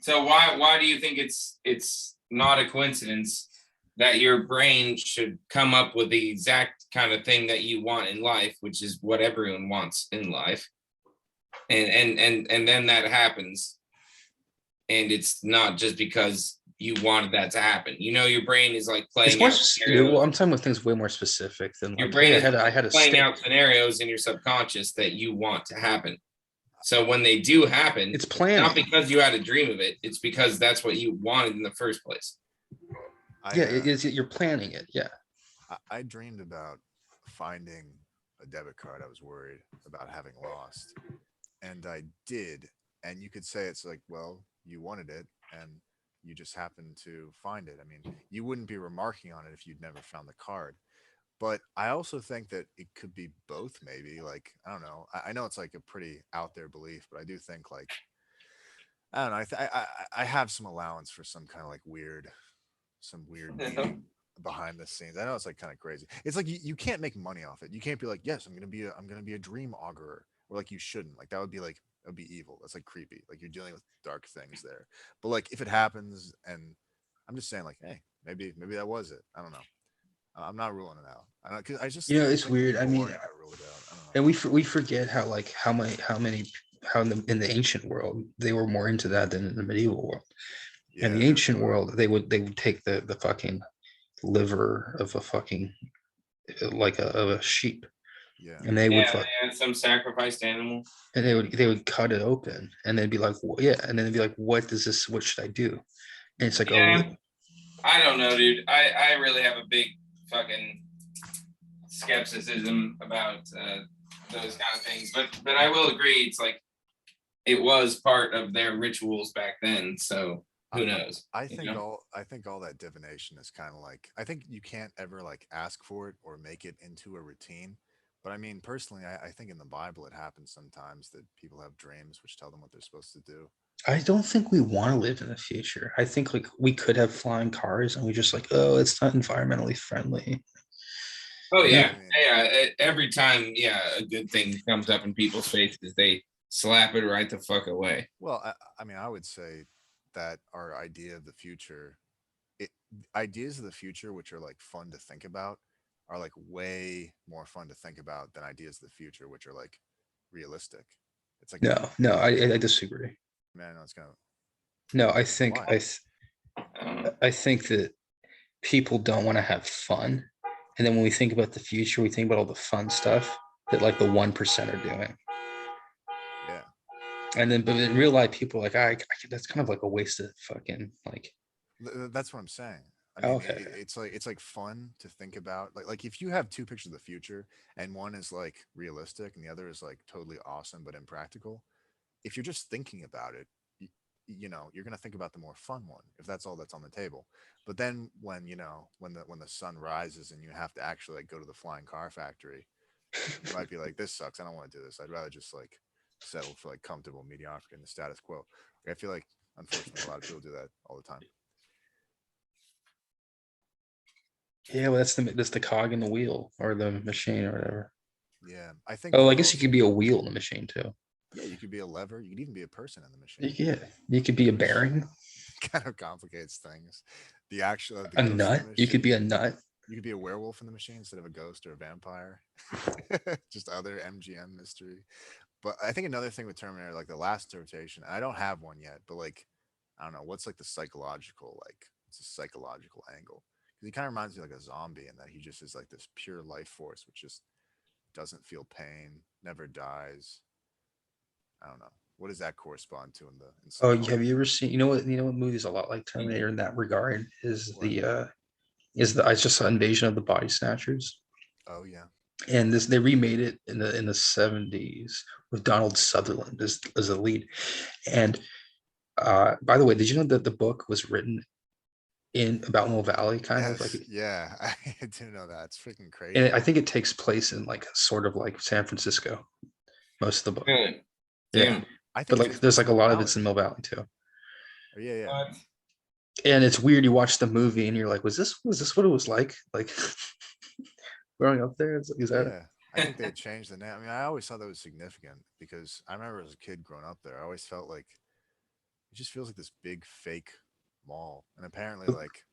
So why do you think it's not a coincidence that your brain should come up with the exact kind of thing that you want in life, which is what everyone wants in life, and then that happens, and it's not just because you wanted that to happen. Your brain is like It's playing more out well, scenarios. I'm talking about things way more specific than Your like, brain hey, I is had I had a playing stick. out scenarios in your subconscious that you want to happen. So when they do happen, It's it's not planning. because you had a dream of it. It's because that's what you wanted in the first place. I Yeah, it is. You're planning it. Yeah. I dreamed about finding a debit card I was worried about having lost, and I did. And you could say it's like, well, you wanted it and you just happened to find it. I mean, you wouldn't be remarking on it if you'd never found the card. But I also think that it could be both, maybe. Like, I don't know. I know it's like a pretty out there belief, but I do think like I don't know. I have some allowance for some kind of like some weird meaning behind the scenes. I know it's like kind of crazy. It's like you can't make money off it. You can't be like, yes, I'm gonna be a dream augurer, or like you shouldn't. Like that would be evil. That's like creepy. Like you're dealing with dark things there. But like if it happens, and I'm just saying like, hey, maybe that was it. I don't know. I'm not ruling it out. I don't, cause I just I It's think weird. I people mean, are gonna rule it out. I don't know. and we forget how like how in the ancient world they were more into that than in the medieval world. In Yeah, the ancient world, they would take the fucking liver of a fucking like of a sheep, yeah, and they would Yeah, fuck they had some sacrificed animal. and they would cut it open, and they'd be like, yeah, and then they'd be like, what should I do? And it's like, Yeah, oh, I don't know, dude. I really have a big fucking skepticism about those kind of things. But I will agree, it's like it was part of their rituals back then. So who knows? I think all that divination is kind of like I think you can't ever like ask for it or make it into a routine. But I mean, personally, I think in the Bible it happens sometimes that people have dreams which tell them what they're supposed to do. I don't think we want to live in the future. I think like we could have flying cars, and we just like, oh, it's not environmentally friendly. Oh Yeah, yeah, I mean, yeah. Every time, yeah, a good thing comes up in people's faces, they slap it right the fuck away. well, I mean, I would say that our idea of the future, it ideas of the future which are like fun to think about are like way more fun to think about than ideas of the future which are like realistic. It's like No, no, I disagree. man, it's gonna No, why? I think that people don't want to have fun, and then when we think about the future, we think about all the fun stuff that like the 1% are doing, Yeah. and then but in real life, people are like, that's kind of like a waste of fucking like. That's what I'm saying. I Oh, mean, okay. it's like fun to think about. Like if you have two pictures of the future and one is like realistic and the other is like totally awesome but impractical, if you're just thinking about it, you know, you're gonna think about the more fun one if that's all that's on the table. But then when you know when the sun rises and you have to actually like go to the flying car factory, you might be like, this sucks. I don't want to do this. I'd rather just like settle for like comfortable mediocrity in the status quo. I feel like unfortunately a lot of people do that all the time. Yeah, well, that's the cog in the wheel or the machine or whatever. Yeah, I think Oh, that I it guess you also could be a wheel in the machine too. yeah, you could be a lever. You could even be a person in the machine. Yeah, you could be a bearing, Kind of complicates things. The actual the a ghost in the nut. You could be a machine. nut. You could be a werewolf in the machine instead of a ghost or a vampire. Just other MGM mystery. But I think another thing with Terminator, like the last interpretation, I don't have one yet, but like I don't know, what's like the psychological like it's a psychological angle. Because he kind of reminds me like a zombie in that he just is like this pure life force which just doesn't feel pain, never dies. I don't know. What does that correspond to in Oh, psychology? have you ever seen? You know what movie's a lot like Terminator in that regard What? is the I just saw Invasion of the Body Snatchers, Oh yeah. and this they remade it in the 70s with Donald Sutherland as the lead. And by the way, did you know that the book was written in about Mill Valley, kind of like, Yes. Yeah. I do know that. It's freaking and I crazy. think it takes place in like sort of like San Francisco, most of the book. Really? Yeah, Damn. I but think it like takes there's place like in a Mill lot of Valley. it's in Mill Valley too. Oh, yeah, yeah. What? And it's weird. You watch the movie and you're like, was this what it was like? Like growing up there? Is that Yeah. I think they had changed the name. I mean, I always thought that was significant because I remember as a kid growing up there, I always felt like it just feels like this big fake mall. And apparently, like,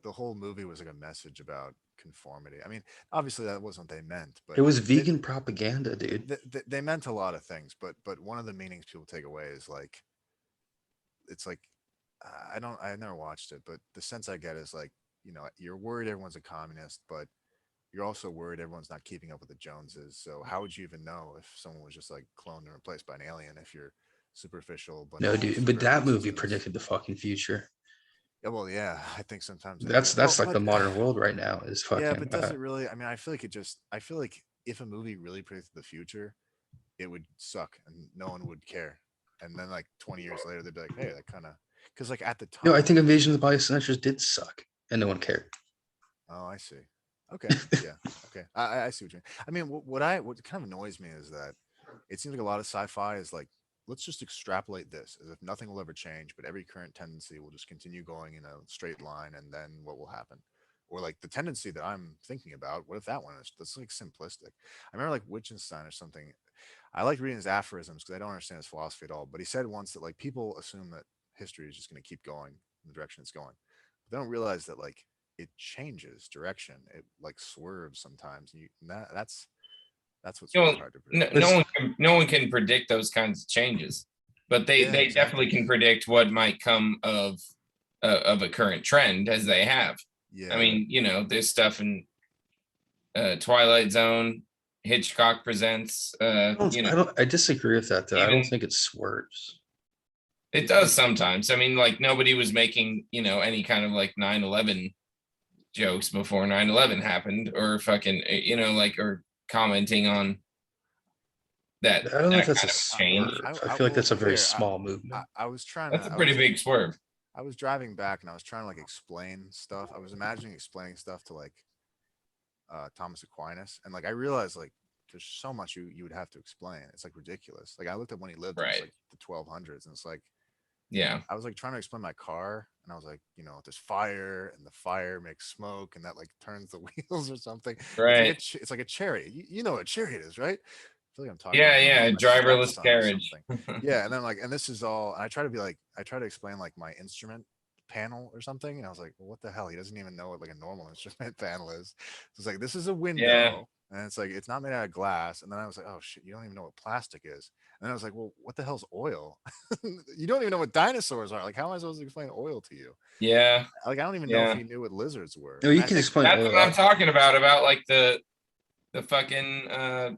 the whole movie was like a message about conformity. I mean, obviously that wasn't what they meant, but it was vegan propaganda, dude. they meant a lot of things. But one of the meanings people take away is like, it's like, I never watched it, but the sense I get is like, you know, you're worried everyone's a communist, but you're also worried everyone's not keeping up with the Joneses. So how would you even know if someone was just like cloned and replaced by an alien if you're superficial No, benevolent dude, but that movie supremacists? predicted the fucking future. Yeah, well, yeah, I think sometimes they That's do. Well, that's like the but modern world right now is yeah, fucking but does it really? I mean, I feel like it just. I feel like if a movie really predicted the future, it would suck and no one would care. and then like 20 years later they'd be like, hey, that kind of, because like at the No, I time. think Invasion of the Body Snatchers did suck, and no one cared. Oh, I see. Okay, yeah, okay, I see what you mean. I mean, what kind of annoys me is that it seems like a lot of sci-fi is like, let's just extrapolate this as if nothing will ever change, but every current tendency will just continue going in a straight line, and then what will happen? Or like the tendency that I'm thinking about, what if that one is that's like simplistic? I remember like Wittgenstein or something. I like reading his aphorisms because I don't understand his philosophy at all. But he said once that like people assume that history is just going to keep going in the direction it's going. But they don't realize that like it changes direction. It like swerves sometimes. And that's what's You really know, hard to no, predict. no one can predict those kinds of changes, but Yeah, they definitely exactly. can predict what might come of a current trend as they have. I Yeah, mean, you know, there's stuff in Twilight Zone, Hitchcock Presents. You know, I disagree with that though. I don't even think it swerves. it does sometimes. I mean, like nobody was making, you know, any kind of like 9/11 jokes before 9/11 happened, or fucking, you know, like, or commenting on I don't know if that that's a kind of change. swerve. I I feel like well that's a very here small movement. I was trying That's to a pretty big swerve. I was driving back and I was trying to like explain stuff. I was imagining explaining stuff to like Thomas Aquinas, and like I realized like there's so much you would have to explain. It's like ridiculous. Like I looked at when he lived in just, Right. like the 1200s, and it's like Yeah. I was like trying to explain my car, and I was like, you know, there's fire, and the fire makes smoke, and that like turns the wheels or something. Right. It's like a chariot. You know what a chariot is, right? I feel like I'm talking Yeah. about Yeah. my Driverless stepson or carriage. something. Yeah, and then like, and this is all. And I try to be like, I try to explain like my instrument panel or something, and I was like, well, what the hell? He doesn't even know what like a normal instrument panel is. So it's like this is a Yeah. window, and it's like it's not made out of glass. And then I was like, oh shit, you don't even know what plastic is. And then I was like, well, what the hell's oil? You don't even know what dinosaurs are. Like, how am I supposed to explain oil to you? Yeah. Like, I don't even know if Yeah. he knew what lizards were. No, And you I can think explain That's oil. what I'm talking about like the fucking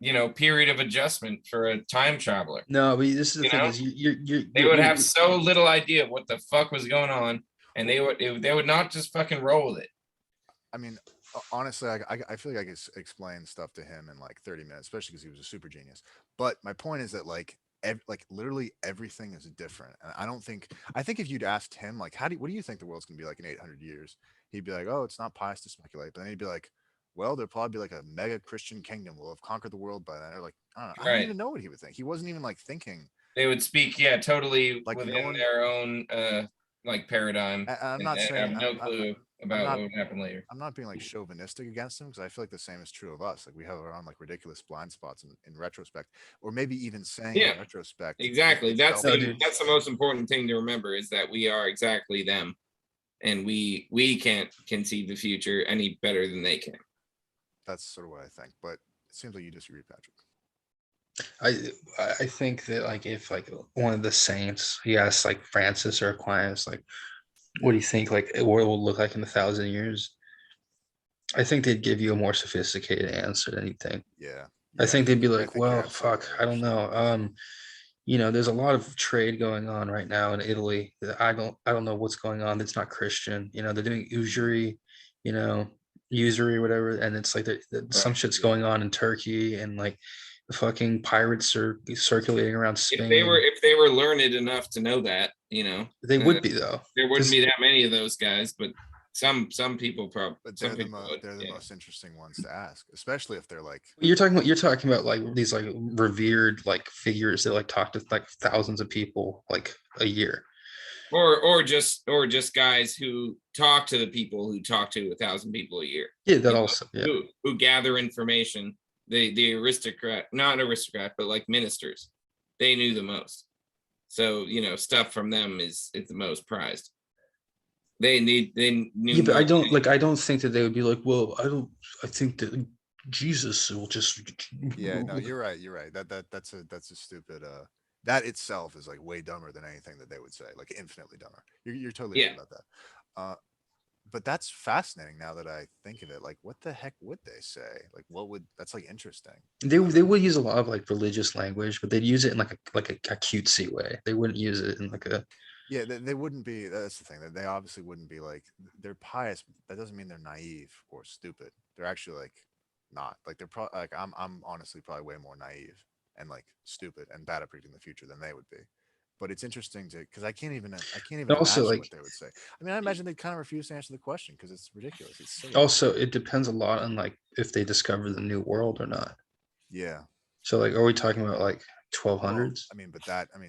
you know, period of adjustment for a time traveler. No, but this is the You thing know, is they would have so little idea of what the fuck was going on, and they would not just fucking roll with it. I mean, honestly, I feel like I could explain stuff to him in like 30 minutes, especially because he was a super genius. But my point is that like literally everything is different, and I think if you'd asked him like, what do you think the world's gonna be like in 800 years? He'd be like, oh, it's not pious to speculate. But then he'd be like, well, there'll probably be like a mega Christian kingdom. We'll have conquered the world by then. Or like, I don't Right. even know what he would think. He wasn't even like thinking. They would speak, yeah, totally Like no within one. their own like paradigm, I'm and not have saying no clue I'm about not what would happen later. I'm not being like chauvinistic against him because I feel like the same is true of us. Like we have our own like ridiculous blind spots in retrospect, or maybe even saying Yeah, in retrospect, exactly. That's itself No, the dude. is that's the most important thing to remember, is that we are exactly them, and we can't conceive the future any better than they can. that's sort of what I think. But it seems like you disagree, Patrick. I think that like if like one of the saints, he asked like Francis or Aquinas, like, what do you think like the world will look like in 1,000 years? I think they'd give you a more sophisticated answer than you think. Yeah, I yeah. think they'd be I like, think you're well, absolutely fuck, right, I don't actually. know. There's a lot of trade going on right now in Italy. That I don't know what's going on. That's not Christian. They're doing usury, you know, usury, whatever. And it's like some Right. shit's going on in Turkey, and like the fucking pirates are circulating around Spain. If they were learned enough to know that, you know, They would be though. there wouldn't be that many of those guys, but some people probably, But some people would. they're the Yeah. most interesting ones to ask, especially if they're like You're talking about like these like revered like figures that like talk to like thousands of people like a year. Or just guys who talk to the people who talk to 1,000 people a year. Yeah, that You know, also, yeah. who gather information. The aristocrat, not aristocrat, but like ministers, they knew the most. So, you know, stuff from them is the most prized. They knew Yeah, but more. I don't think that they would be like, well, I think that Jesus will just yeah, no, you're right, that's a stupid that itself is like way dumber than anything that they would say, like infinitely dumber. You're totally right Yeah. about that. But that's fascinating now that I think of it. Like, what the heck would they say? Like, what would that's like interesting. they would use a lot of like religious language, but they'd use it in like a cutesy way. They wouldn't use it in like a Yeah, they wouldn't be. That's the thing. That they obviously wouldn't be like they're pious. That doesn't mean they're naive or stupid. They're actually like not like they're probably like I'm honestly probably way more naive and like stupid and bad at predicting the future than they would be. But it's interesting to because I can't even And also, imagine like, what they would say. I mean, I imagine they kind of refuse to answer the question because it's ridiculous. It's silly. also it depends a lot on like if they discover the new world or not. Yeah. So like, are we talking about like Well, 1200s? I mean,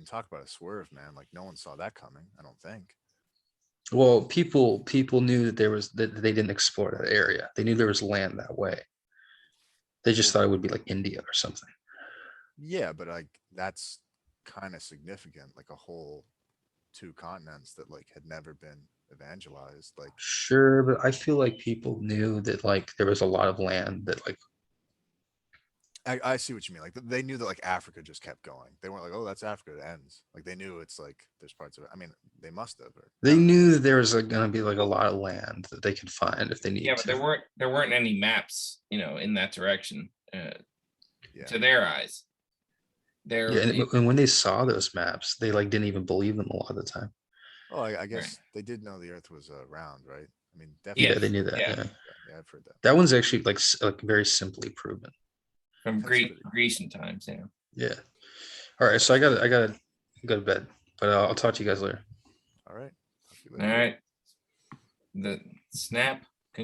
talk about a swerve, man. Like no one saw that coming. I don't think. Well, people knew that there was that they didn't explore that area. They knew there was land that way. They just thought it would be like India or something. Yeah, but like that's kind of significant. Like a whole two continents that like had never been evangelized. Like Sure, but I feel like people knew that like there was a lot of land that like I see what you mean. Like they knew that like Africa just kept going. They weren't like, oh, that's Africa. It ends. Like they knew it's like there's parts of it. I mean, they must have. Or, I they don't know. knew that there was like, gonna be like a lot of land that they could find if they Yeah, needed but to. there weren't any maps, in that direction Yeah. to their eyes. Yeah, They're and when they saw those maps, they like didn't even believe them a lot of the time. Well, I right. guess they did know the Earth was round, right? I mean, Yeah, definitely. they knew that. Yeah. Yeah, Yeah, I've heard that. that one's actually like very simply proven. from That's pretty cool. Grecian times. Yeah. Yeah. All right, so I gotta go to bed, but I'll talk to you guys later. All right. Talk to you All later. right. The snap.